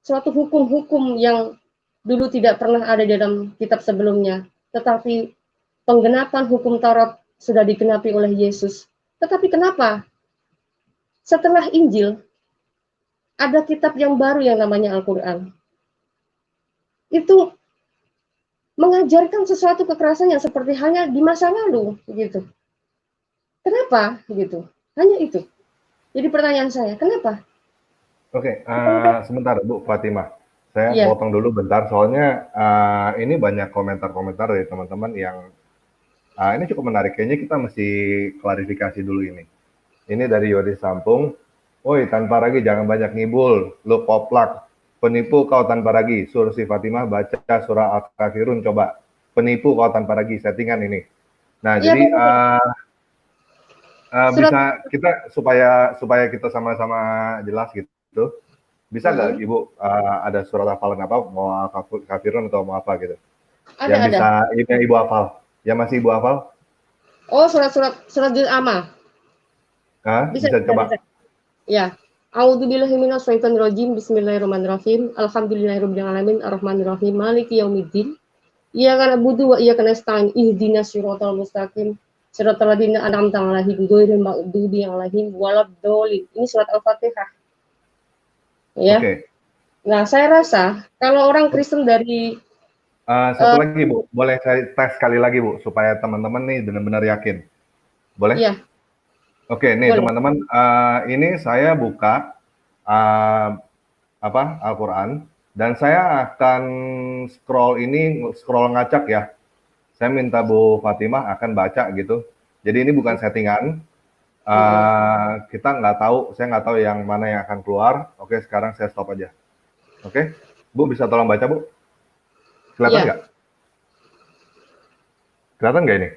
suatu hukum-hukum yang dulu tidak pernah ada dalam kitab sebelumnya. Tetapi penggenapan hukum Taurat sudah digenapi oleh Yesus. Tetapi kenapa? Setelah Injil, ada kitab yang baru yang namanya Al-Quran. Itu mengajarkan sesuatu kekerasan yang seperti hanya di masa lalu, gitu. Kenapa? Gitu. Hanya itu. Jadi pertanyaan saya, kenapa? Oke, sebentar Bu Fatimah. Saya Iya. potong dulu bentar, soalnya ini banyak komentar-komentar dari teman-teman yang ini cukup menarik. Kayaknya kita mesti klarifikasi dulu ini. Ini dari Yoris Sampung. Woi, tanpa ragi jangan banyak ngibul, lu koplak. Penipu kau tanpa ragi. Suruh si Fatimah baca surah Al-Kafirun coba. Penipu kau tanpa ragi, settingan ini. Nah, Iya, jadi surat, bisa kita supaya kita sama-sama jelas gitu. Bisa nggak Ibu ada surat hafalan apa, mau Al-Kafirun atau mau apa gitu? Yang ada. bisa ini Ibu hafal. Yang masih Ibu hafal? Oh, surat juz amma. Bisa coba. Bisa. Ya. A'udzubillahi minasyaitonirrajim. Bismillahirrahmanirrahim. Alhamdulillahirabbil alamin arrahmanirrahim maliki yaumiddin. Iyyaka na'budu wa iyyaka nasta'in. Ihdinas siratal mustaqim. Siratal ladzina an'amta 'alaihim ghairil maghdubi 'alaihim waladdallin. Ini surat Al-Fatihah. Ya. Oke. Nah, saya rasa kalau orang Kristen dari satu lagi Bu, boleh saya tes sekali lagi Bu, supaya teman-teman nih benar-benar yakin. Boleh? Iya. Oke, nih teman-teman, ini saya buka Al-Quran, dan saya akan scroll ngacak ya. Saya minta Bu Fatimah akan baca gitu. Jadi ini bukan settingan. Kita nggak tahu, saya nggak tahu yang mana yang akan keluar. Oke, sekarang saya stop aja. Oke, Bu bisa tolong baca Bu? Kelihatan nggak? Kelihatan nggak ini?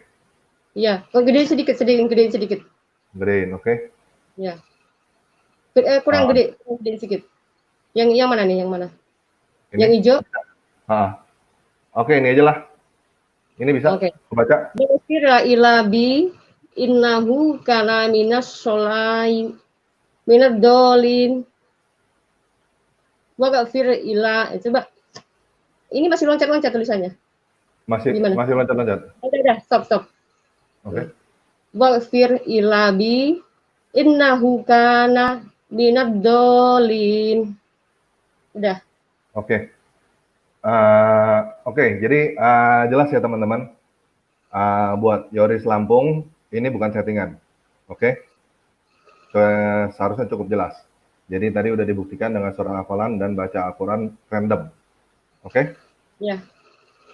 Iya, gedein sedikit. Gedein, oke. Ya. Kurang gede sedikit. Yang mana nih? Yang mana? Ini? Yang hijau? Oke, ini aja lah. Ini bisa baca. Berfir'a ilabi innahu kana minas sholai minad dolin. Waghfir ila. Coba. Ini masih loncat-loncat tulisannya. Masih loncat-loncat. Udah, stop. Oke. Waghfir ilabi innahu kana minad dolin. Udah. Oke, jadi jelas ya teman-teman. Buat Yoris Lampung, ini bukan settingan. Oke. Seharusnya cukup jelas. Jadi tadi udah dibuktikan dengan surah hafalan dan baca Al-Quran random. Oke? Ya.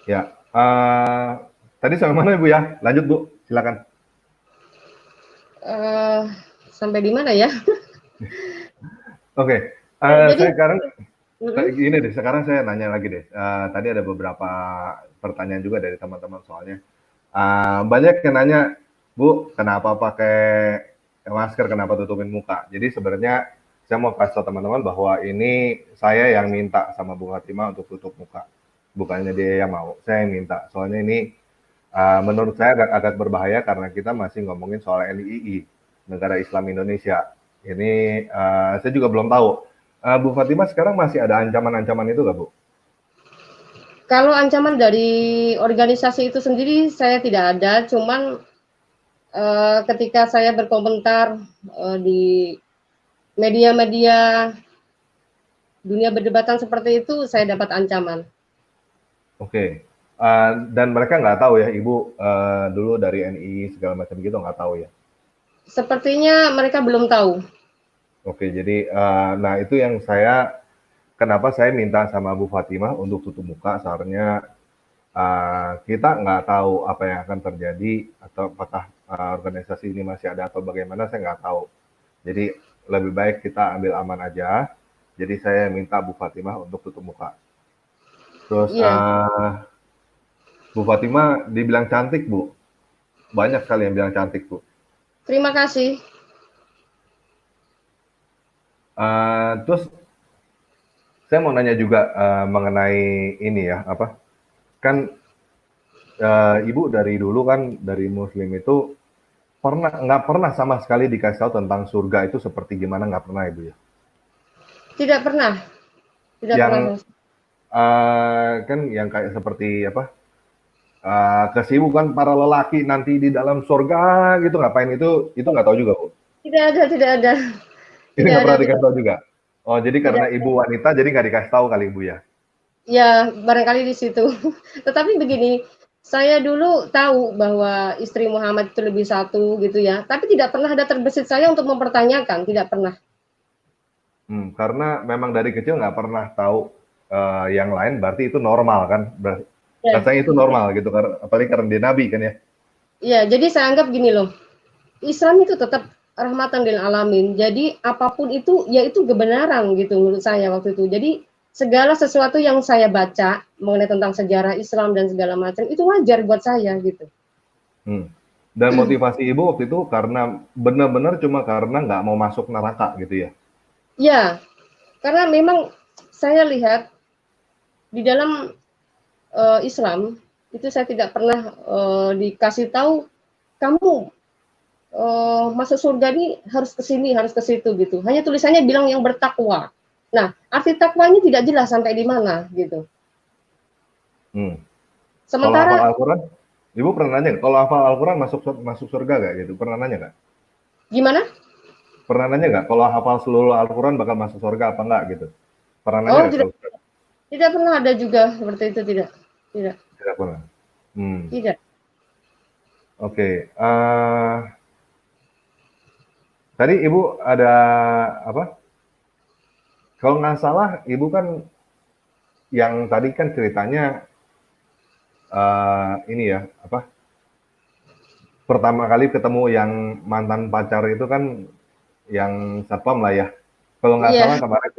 Ya. Tadi sampai mana Ibu ya? Lanjut Bu, silakan. Sampai di mana ya? Oke. Sekarang gini deh, sekarang saya nanya lagi deh. Tadi ada beberapa pertanyaan juga dari teman-teman soalnya. Banyak yang nanya, Bu, kenapa pakai masker, kenapa tutupin muka? Jadi sebenarnya saya mau kasih tahu teman-teman bahwa ini saya yang minta sama Bu Fatimah untuk tutup muka. Bukannya dia yang mau, saya yang minta. Soalnya ini menurut saya agak berbahaya karena kita masih ngomongin soal NII, Negara Islam Indonesia. Ini saya juga belum tahu. Bu Fatimah sekarang masih ada ancaman-ancaman itu nggak Bu? Kalau ancaman dari organisasi itu sendiri saya tidak ada, cuman ketika saya berkomentar di media-media dunia berdebatan seperti itu, saya dapat ancaman. Oke. Dan mereka nggak tahu ya, Ibu dulu dari NII segala macam gitu, nggak tahu ya? Sepertinya mereka belum tahu. Oke, jadi nah itu yang kenapa saya minta sama Bu Fatimah untuk tutup muka, soalnya kita nggak tahu apa yang akan terjadi atau apakah organisasi ini masih ada atau bagaimana, saya nggak tahu. Jadi lebih baik kita ambil aman aja. Jadi saya minta Bu Fatimah untuk tutup muka. Terus Bu Fatimah dibilang cantik, Bu. Banyak sekali yang bilang cantik, Bu. Terima kasih. Terus saya mau nanya juga mengenai ini ya, apa? Kan Ibu dari dulu kan dari Muslim itu nggak pernah sama sekali dikasih tahu tentang surga itu seperti gimana, nggak pernah Ibu ya? Tidak pernah. Tidak Yang pernah. kan yang kayak seperti apa? Kesibukan para lelaki nanti di dalam surga gitu, ngapain itu nggak tahu juga, Bu. Tidak ada, tidak ada. Ini Tidak nggak ada, pernah tidak. dikasih tahu juga. Oh, jadi karena Tidak. Ibu wanita jadi nggak dikasih tahu kali Ibu ya? Ya, barangkali di situ. Tetapi begini, saya dulu tahu bahwa istri Muhammad itu lebih satu gitu ya, tapi tidak pernah ada terbesit saya untuk mempertanyakan, tidak pernah. Karena memang dari kecil nggak pernah tahu yang lain, berarti itu normal kan? Ya, Rasanya itu normal gitu, apalagi karena dia nabi kan ya? ya, jadi saya anggap gini loh, Islam itu tetap rahmatan lil alamin. Jadi apapun itu, ya itu kebenaran gitu menurut saya waktu itu. Jadi segala sesuatu yang saya baca mengenai tentang sejarah Islam dan segala macam itu wajar buat saya gitu. Dan motivasi Ibu waktu itu karena benar-benar cuma karena nggak mau masuk neraka gitu ya? Ya, karena memang saya lihat di dalam Islam itu saya tidak pernah dikasih tahu kamu masuk surga ini harus ke sini, harus ke situ gitu. Hanya tulisannya bilang yang bertakwa. Nah, arti takwanya tidak jelas sampai di mana gitu. Kalau hafal Sementara Al-Quran, Ibu pernah nanya, kalau hafal Al-Quran masuk surga nggak gitu? Pernah nanya nggak? gimana? Pernah nanya nggak, kalau hafal seluruh Al-Quran bakal masuk surga apa nggak gitu? Pernah nanya Oh, nggak tidak, kalau Ustaz? tidak pernah ada juga seperti itu, tidak. Tidak. Tidak pernah. Tidak. Oke. Tadi Ibu ada apa? Kalau nggak salah, Ibu kan yang tadi kan ceritanya ini ya, apa? Pertama kali ketemu yang mantan pacar itu kan yang satpam lah ya. Kalau nggak salah Iya. kemarin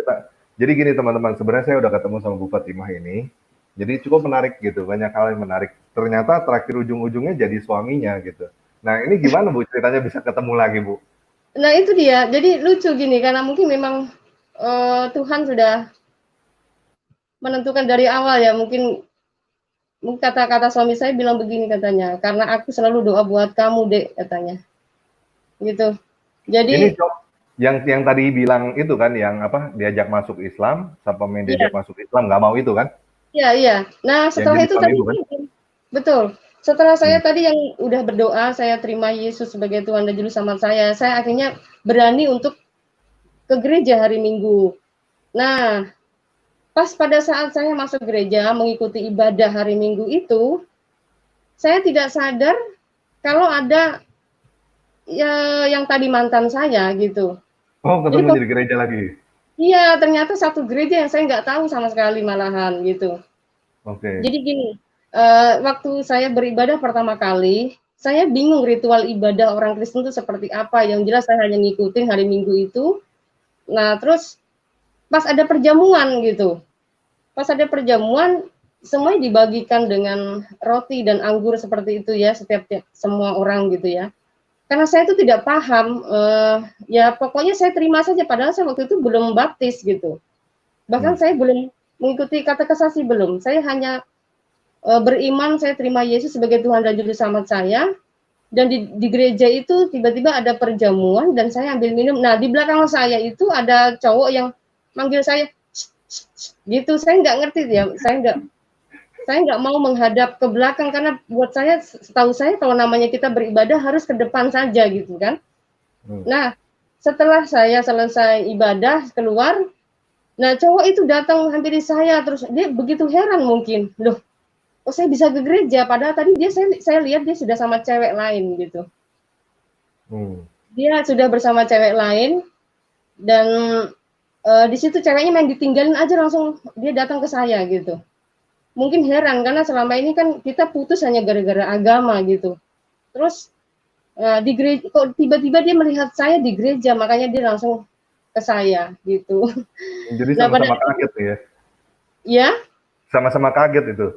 jadi gini teman-teman, sebenarnya saya udah ketemu sama Bu Fatimah ini, jadi cukup menarik gitu, banyak hal yang menarik. Ternyata terakhir ujung-ujungnya jadi suaminya gitu. Nah ini gimana Bu ceritanya bisa ketemu lagi Bu? Nah, itu dia. Jadi lucu gini karena mungkin memang Tuhan sudah menentukan dari awal ya. Mungkin kata-kata suami saya bilang begini katanya, karena aku selalu doa buat kamu, Dek, katanya. Gitu. Ini Jadi, yang tadi bilang itu kan, yang apa, diajak masuk Islam, satpam yang iya, diajak masuk Islam nggak mau itu kan? iya, iya. Nah, Yang setelah jadi itu suami tadi Ibu kan? betul. Setelah saya Hmm. tadi yang udah berdoa, saya terima Yesus sebagai Tuhan dan Juru Selamat saya akhirnya berani untuk ke gereja hari Minggu. Nah, pas pada saat saya masuk gereja mengikuti ibadah hari Minggu itu, saya tidak sadar kalau ada ya yang tadi mantan saya gitu. Oh Jadi ketemu jadi gereja lagi? iya ternyata satu gereja yang saya nggak tahu sama sekali malahan gitu. Oke. Jadi gini, waktu saya beribadah pertama kali, saya bingung ritual ibadah orang Kristen itu seperti apa. Yang jelas saya hanya ngikutin hari Minggu itu. Nah terus pas ada perjamuan gitu, pas ada perjamuan semuanya dibagikan dengan roti dan anggur seperti itu ya setiap semua orang gitu ya. Karena saya itu tidak paham, ya pokoknya saya terima saja padahal saya waktu itu belum baptis gitu. Bahkan saya belum mengikuti katekisasi belum. Saya hanya beriman, saya terima Yesus sebagai Tuhan dan Juru Selamat saya. Dan di gereja itu tiba-tiba ada perjamuan dan saya ambil minum. Nah di belakang saya itu ada cowok yang manggil saya gitu. Saya nggak ngerti ya. Saya nggak mau menghadap ke belakang karena buat saya, setahu saya kalau namanya kita beribadah harus ke depan saja gitu kan. Nah, setelah saya selesai ibadah keluar, nah cowok itu datang hampiri saya terus dia begitu heran mungkin, loh, kok saya bisa ke gereja padahal tadi saya lihat dia sudah sama cewek lain gitu. dia sudah bersama cewek lain dan di situ ceweknya main ditinggalin aja langsung dia datang ke saya gitu. Mungkin heran karena selama ini kan kita putus hanya gara-gara agama gitu. Terus di gereja kok tiba-tiba dia melihat saya di gereja, makanya dia langsung ke saya gitu. Jadi Nah pada sama-sama kaget ya? ya Sama-sama kaget itu?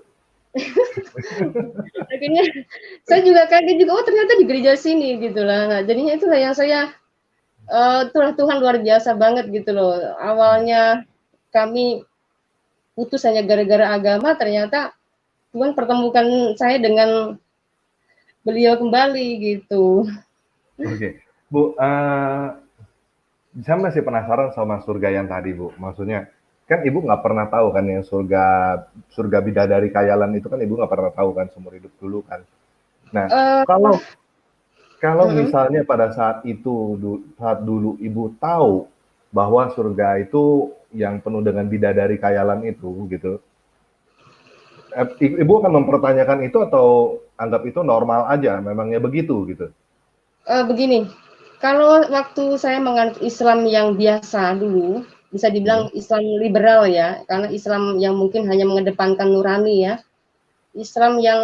akhirnya saya juga kaget juga, oh ternyata di gereja sini gitu lah. Nah jadinya itulah yang saya itulah Tuhan luar biasa banget gitu loh. Awalnya kami putus hanya gara-gara agama, ternyata Tuhan pertemukan saya dengan beliau kembali gitu. Oke, Bu, saya masih penasaran sama surga yang tadi, Bu. Maksudnya, kan Ibu nggak pernah tahu kan yang surga bidadari kayalan itu kan Ibu nggak pernah tahu kan seumur hidup dulu kan. Nah, Uh, kalau misalnya pada saat itu, saat dulu Ibu tahu bahwa surga itu yang penuh dengan bidadari kayalan itu, gitu, Ibu akan mempertanyakan itu atau anggap itu normal aja, memangnya begitu, gitu? begini, kalau waktu saya menganut Islam yang biasa dulu, bisa Hmm. dibilang Islam liberal ya, karena Islam yang mungkin hanya mengedepankan nurani ya, Islam yang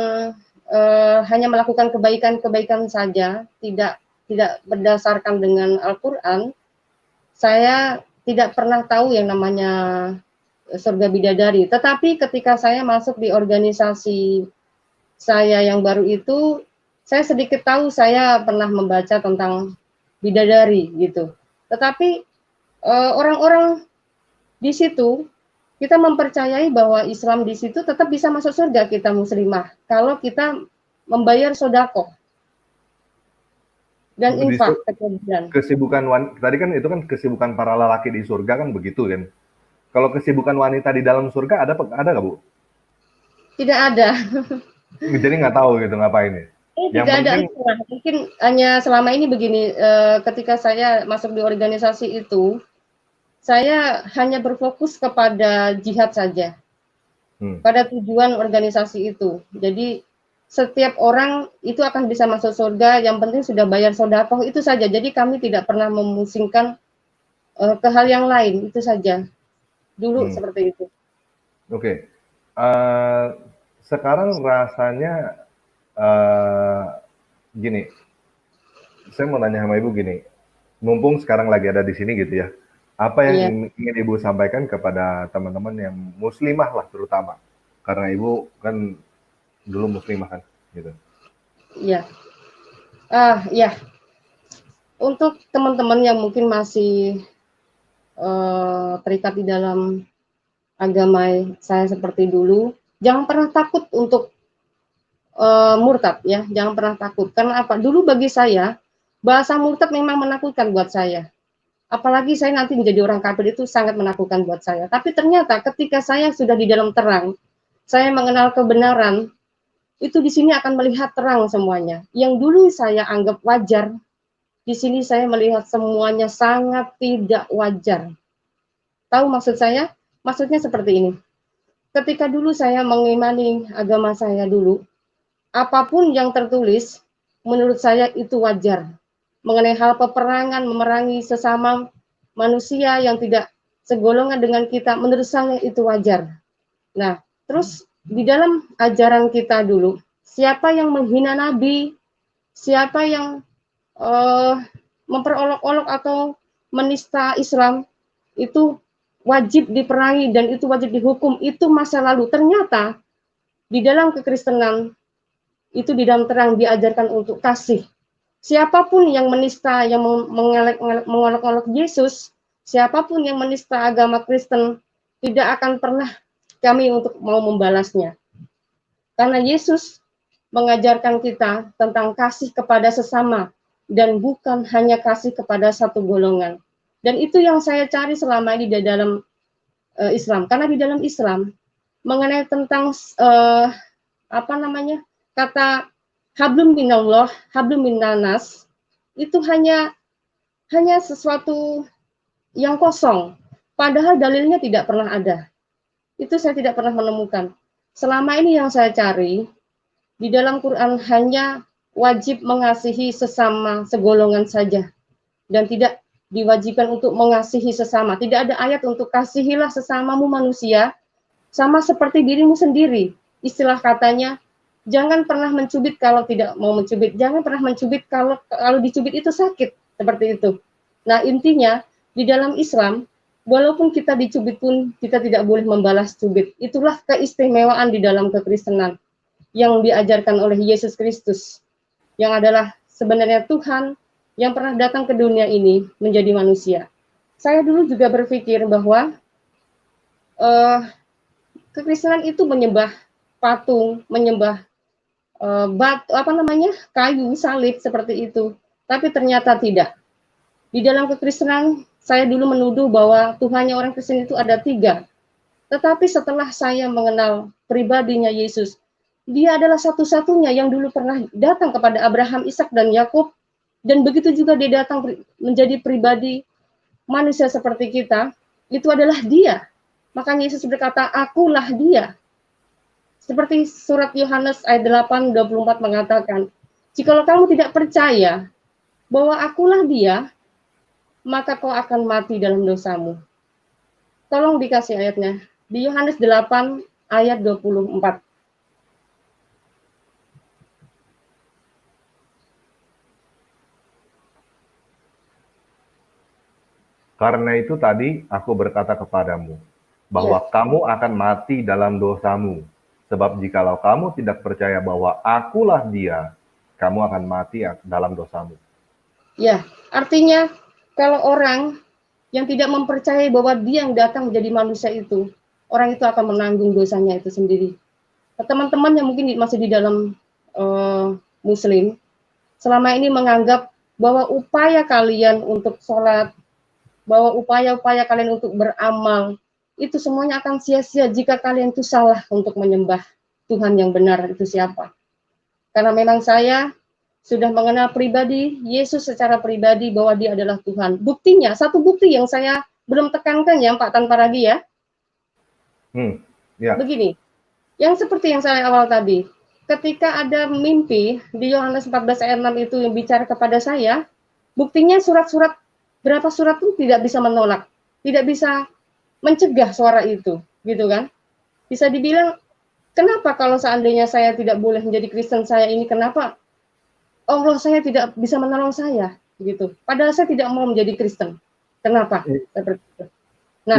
hanya melakukan kebaikan-kebaikan saja, tidak berdasarkan dengan Al-Quran, saya tidak pernah tahu yang namanya surga bidadari. Tetapi ketika saya masuk di organisasi saya yang baru itu, saya sedikit tahu, saya pernah membaca tentang bidadari gitu. Tetapi orang-orang di situ kita mempercayai bahwa Islam di situ tetap bisa masuk surga kita muslimah kalau kita membayar sodako dan infak kemudian. Kesibukan tadi kan itu kan kesibukan para lelaki di surga kan begitu kan. Kalau kesibukan wanita di dalam surga ada nggak, Bu? Tidak ada. Jadi nggak tahu gitu ngapain ya. Yang Tidak ada penting istilah. Mungkin hanya selama ini begini, ketika saya masuk di organisasi itu, saya hanya berfokus kepada jihad saja, pada tujuan organisasi itu. Jadi setiap orang itu akan bisa masuk surga, yang penting sudah bayar sodako, itu saja. Jadi kami tidak pernah memusingkan ke hal yang lain, itu saja. Dulu seperti itu. Oke. Sekarang rasanya gini, saya mau nanya sama Ibu gini, mumpung sekarang lagi ada di sini gitu ya, apa yang Iya. ingin Ibu sampaikan kepada teman-teman yang muslimah lah terutama, karena Ibu kan dulu muslimah kan, gitu. Iya. Ya. Untuk teman-teman yang mungkin masih terikat di dalam agama saya seperti dulu, jangan pernah takut untuk murtad ya, jangan pernah takut. Karena apa? Dulu bagi saya bahasa murtad memang menakutkan buat saya. Apalagi saya nanti menjadi orang kafir itu sangat menakutkan buat saya. Tapi ternyata ketika saya sudah di dalam terang, saya mengenal kebenaran, itu di sini akan melihat terang semuanya. Yang dulu saya anggap wajar, di sini saya melihat semuanya sangat tidak wajar. Tahu maksud saya? Maksudnya seperti ini. Ketika dulu saya mengimani agama saya dulu, apapun yang tertulis, menurut saya itu wajar. Mengenai hal peperangan, memerangi sesama manusia yang tidak segolongan dengan kita, menurut saya itu wajar. Nah, terus di dalam ajaran kita dulu, siapa yang menghina Nabi, siapa yang memperolok-olok atau menista Islam, itu wajib diperangi dan itu wajib dihukum, itu masa lalu. Ternyata di dalam kekristenan itu di dalam terang diajarkan untuk kasih. Siapapun yang menista, yang mengolok-olok Yesus, siapapun yang menista agama Kristen, tidak akan pernah kami untuk mau membalasnya. Karena Yesus mengajarkan kita tentang kasih kepada sesama dan bukan hanya kasih kepada satu golongan. Dan itu yang saya cari selama ini di dalam Islam. Karena di dalam Islam mengenai tentang apa namanya kata hablum minallah, hablum minannas, itu hanya sesuatu yang kosong. Padahal dalilnya tidak pernah ada. Itu saya tidak pernah menemukan. Selama ini yang saya cari, di dalam Quran hanya wajib mengasihi sesama segolongan saja. dan tidak diwajibkan untuk mengasihi sesama. Tidak ada ayat untuk kasihilah sesamamu manusia sama seperti dirimu sendiri. Istilah katanya, jangan pernah mencubit kalau tidak mau mencubit. Jangan pernah mencubit kalau dicubit itu sakit. Seperti itu. Nah, intinya di dalam Islam, walaupun kita dicubit pun kita tidak boleh membalas cubit. Itulah keistimewaan di dalam kekristenan yang diajarkan oleh Yesus Kristus, yang adalah sebenarnya Tuhan yang pernah datang ke dunia ini menjadi manusia. Saya dulu juga berpikir bahwa kekristenan itu menyembah patung, menyembah kayu, salib seperti itu. Tapi ternyata tidak. Di dalam kekristenan, saya dulu menuduh bahwa Tuhannya orang Kristen itu ada 3. Tetapi setelah saya mengenal pribadinya Yesus, dia adalah satu-satunya yang dulu pernah datang kepada Abraham, Ishak, dan Yakub. Dan begitu juga dia datang menjadi pribadi manusia seperti kita, itu adalah dia. Makanya Yesus berkata, akulah dia. Seperti surat Yohanes ayat 8:24 mengatakan, jikalau kamu tidak percaya bahwa akulah dia, maka kau akan mati dalam dosamu. Tolong dikasih ayatnya. Di Yohanes 8 ayat 24. Karena itu tadi aku berkata kepadamu, bahwa kamu akan mati dalam dosamu. Sebab jikalau kamu tidak percaya bahwa akulah dia, kamu akan mati dalam dosamu. Ya, artinya kalau orang yang tidak mempercayai bahwa dia yang datang menjadi manusia itu, orang itu akan menanggung dosanya itu sendiri. Teman-teman yang mungkin masih di dalam Muslim, selama ini menganggap bahwa upaya kalian untuk sholat, bahwa upaya-upaya kalian untuk beramal, itu semuanya akan sia-sia jika kalian itu salah untuk menyembah Tuhan yang benar itu siapa. Karena memang saya sudah mengenal pribadi Yesus secara pribadi bahwa dia adalah Tuhan. Buktinya, satu bukti yang saya belum tekankan ya Pak tanpa ragu ya. Begini, yang seperti yang saya awal tadi, ketika ada mimpi di Yohanes 14 ayat 6 itu yang bicara kepada saya, buktinya surat-surat, berapa surat itu tidak bisa menolak, tidak bisa mencegah suara itu, gitu kan. Bisa dibilang, kenapa kalau seandainya saya tidak boleh menjadi Kristen saya ini, kenapa Allah saya tidak bisa menolong saya, gitu. Padahal saya tidak mau menjadi Kristen. Kenapa? Nah,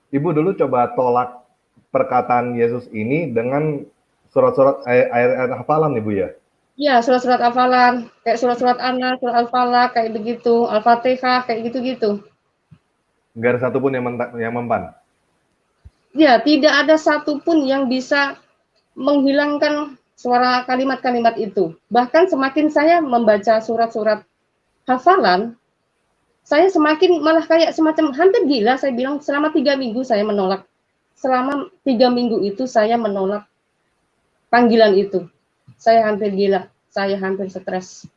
Ibu dulu coba tolak perkataan Yesus ini dengan surat-surat ayat-ayat hafalan, Ibu ya? Iya, surat-surat hafalan, kayak surat-surat Anas, surat Al-Falaq, kayak begitu, Al-Fatihah, kayak gitu-gitu. Nggak ada satupun yang mempan? Ya, tidak ada satupun yang bisa menghilangkan suara kalimat-kalimat itu. Bahkan semakin saya membaca surat-surat hafalan, saya semakin malah kayak semacam hampir gila. Saya bilang selama 3 minggu saya menolak. Selama 3 minggu itu saya menolak panggilan itu. Saya hampir gila, saya hampir stres.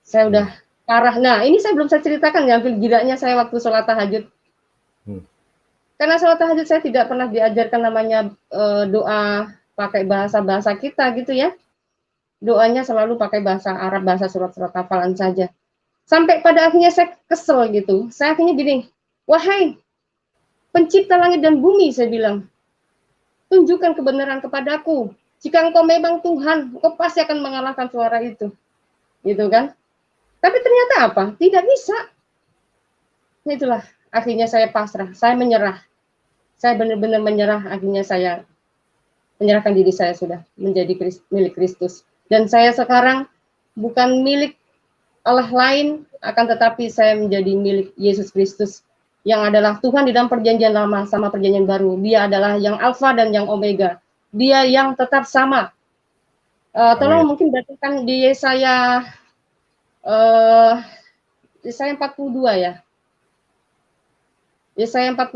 Saya udah parah. Nah, ini saya belum saya ceritakan ya, hampir gilanya saya waktu sholat tahajud. Karena sholat tahajud saya tidak pernah diajarkan namanya doa pakai bahasa-bahasa kita gitu ya. Doanya selalu pakai bahasa Arab, bahasa surat-surat hafalan saja. Sampai pada akhirnya saya kesel gitu. Saya akhirnya gini, wahai pencipta langit dan bumi, saya bilang, tunjukkan kebenaran kepadaku. Jika engkau memang Tuhan, engkau pasti akan mengalahkan suara itu. Gitu kan. Tapi ternyata apa? Tidak bisa. Itulah, akhirnya saya pasrah, saya menyerah. Saya benar-benar menyerah, akhirnya saya menyerahkan diri saya sudah menjadi milik Kristus. Dan saya sekarang bukan milik Allah lain, akan tetapi saya menjadi milik Yesus Kristus, yang adalah Tuhan di dalam perjanjian lama sama perjanjian baru. Dia adalah yang Alfa dan yang Omega. Dia yang tetap sama. Tolong mungkin bacakan di Yesaya 42 ya. Yesaya 42,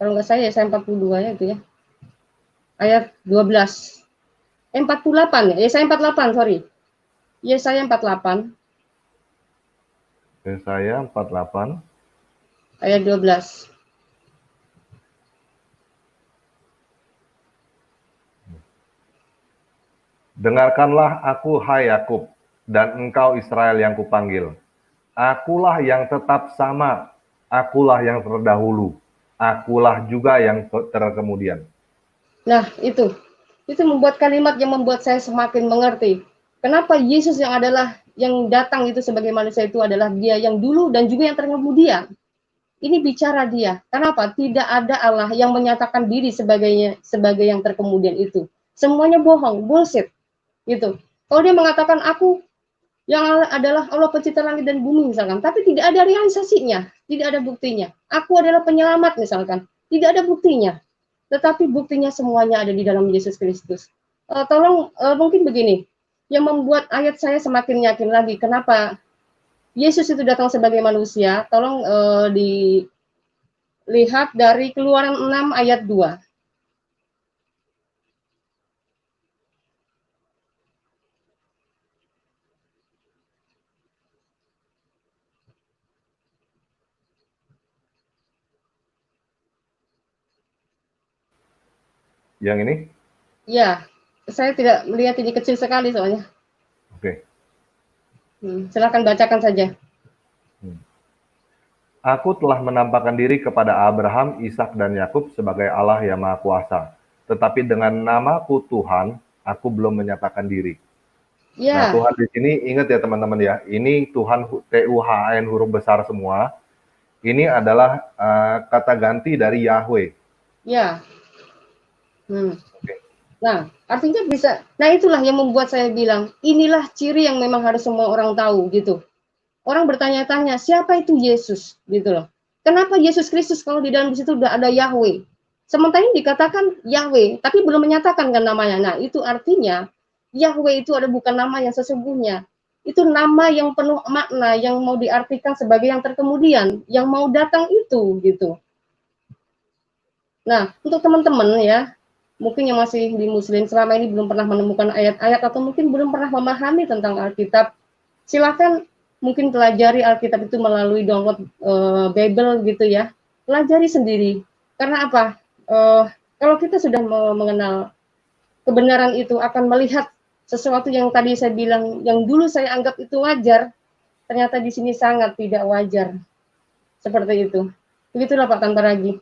kalau nggak saya Yesaya 42 ya itu ya. Ayat 12. 48 ya, Yesaya 48, sorry. Yesaya 48. Yesaya 48. Ayat 12. Dengarkanlah aku, hai Yakub, dan engkau Israel yang kupanggil. Akulah yang tetap sama, akulah yang terdahulu, akulah juga yang terkemudian. Nah, itu membuat kalimat yang membuat saya semakin mengerti. Kenapa Yesus yang datang itu sebagai manusia itu adalah dia yang dulu dan juga yang terkemudian. Ini bicara dia. Kenapa? Tidak ada Allah yang menyatakan diri sebagai yang terkemudian itu. Semuanya bohong, bullshit. Gitu. Kalau dia mengatakan aku yang adalah Allah pencipta langit dan bumi misalkan, tapi tidak ada realisasinya, tidak ada buktinya. Aku adalah penyelamat misalkan, tidak ada buktinya. Tetapi buktinya semuanya ada di dalam Yesus Kristus. Mungkin begini, yang membuat ayat saya semakin yakin lagi kenapa Yesus itu datang sebagai manusia. Tolong dilihat dari Keluaran 6 ayat 2. Yang ini? Ya, saya tidak melihat, ini kecil sekali soalnya. Oke. Silakan bacakan saja. Aku telah menampakkan diri kepada Abraham, Ishak, dan Yakub sebagai Allah yang Maha Kuasa. Tetapi dengan namaku Tuhan, aku belum menyatakan diri. Ya. Nah, Tuhan di sini, ingat ya teman-teman ya, ini Tuhan TUHN huruf besar semua. Ini adalah kata ganti dari Yahweh. Ya. Nah, artinya bisa. Nah, itulah yang membuat saya bilang, inilah ciri yang memang harus semua orang tahu gitu. Orang bertanya-tanya, siapa itu Yesus gitu loh. Kenapa Yesus Kristus kalau di dalam situ sudah ada Yahweh? Sementara ini dikatakan Yahweh, tapi belum menyatakan kan namanya. Nah, itu artinya Yahweh itu ada bukan nama yang sesungguhnya. Itu nama yang penuh makna, yang mau diartikan sebagai yang terkemudian, yang mau datang itu gitu. Nah, untuk teman-teman ya, mungkin yang masih di Muslim selama ini belum pernah menemukan ayat-ayat atau mungkin belum pernah memahami tentang Alkitab, silakan mungkin pelajari Alkitab itu melalui download Bible gitu ya. Pelajari sendiri. Karena apa? Kalau kita sudah mengenal kebenaran itu, akan melihat sesuatu yang tadi saya bilang, yang dulu saya anggap itu wajar, ternyata di sini sangat tidak wajar. Seperti itu. Begitulah Pak Tantaragi.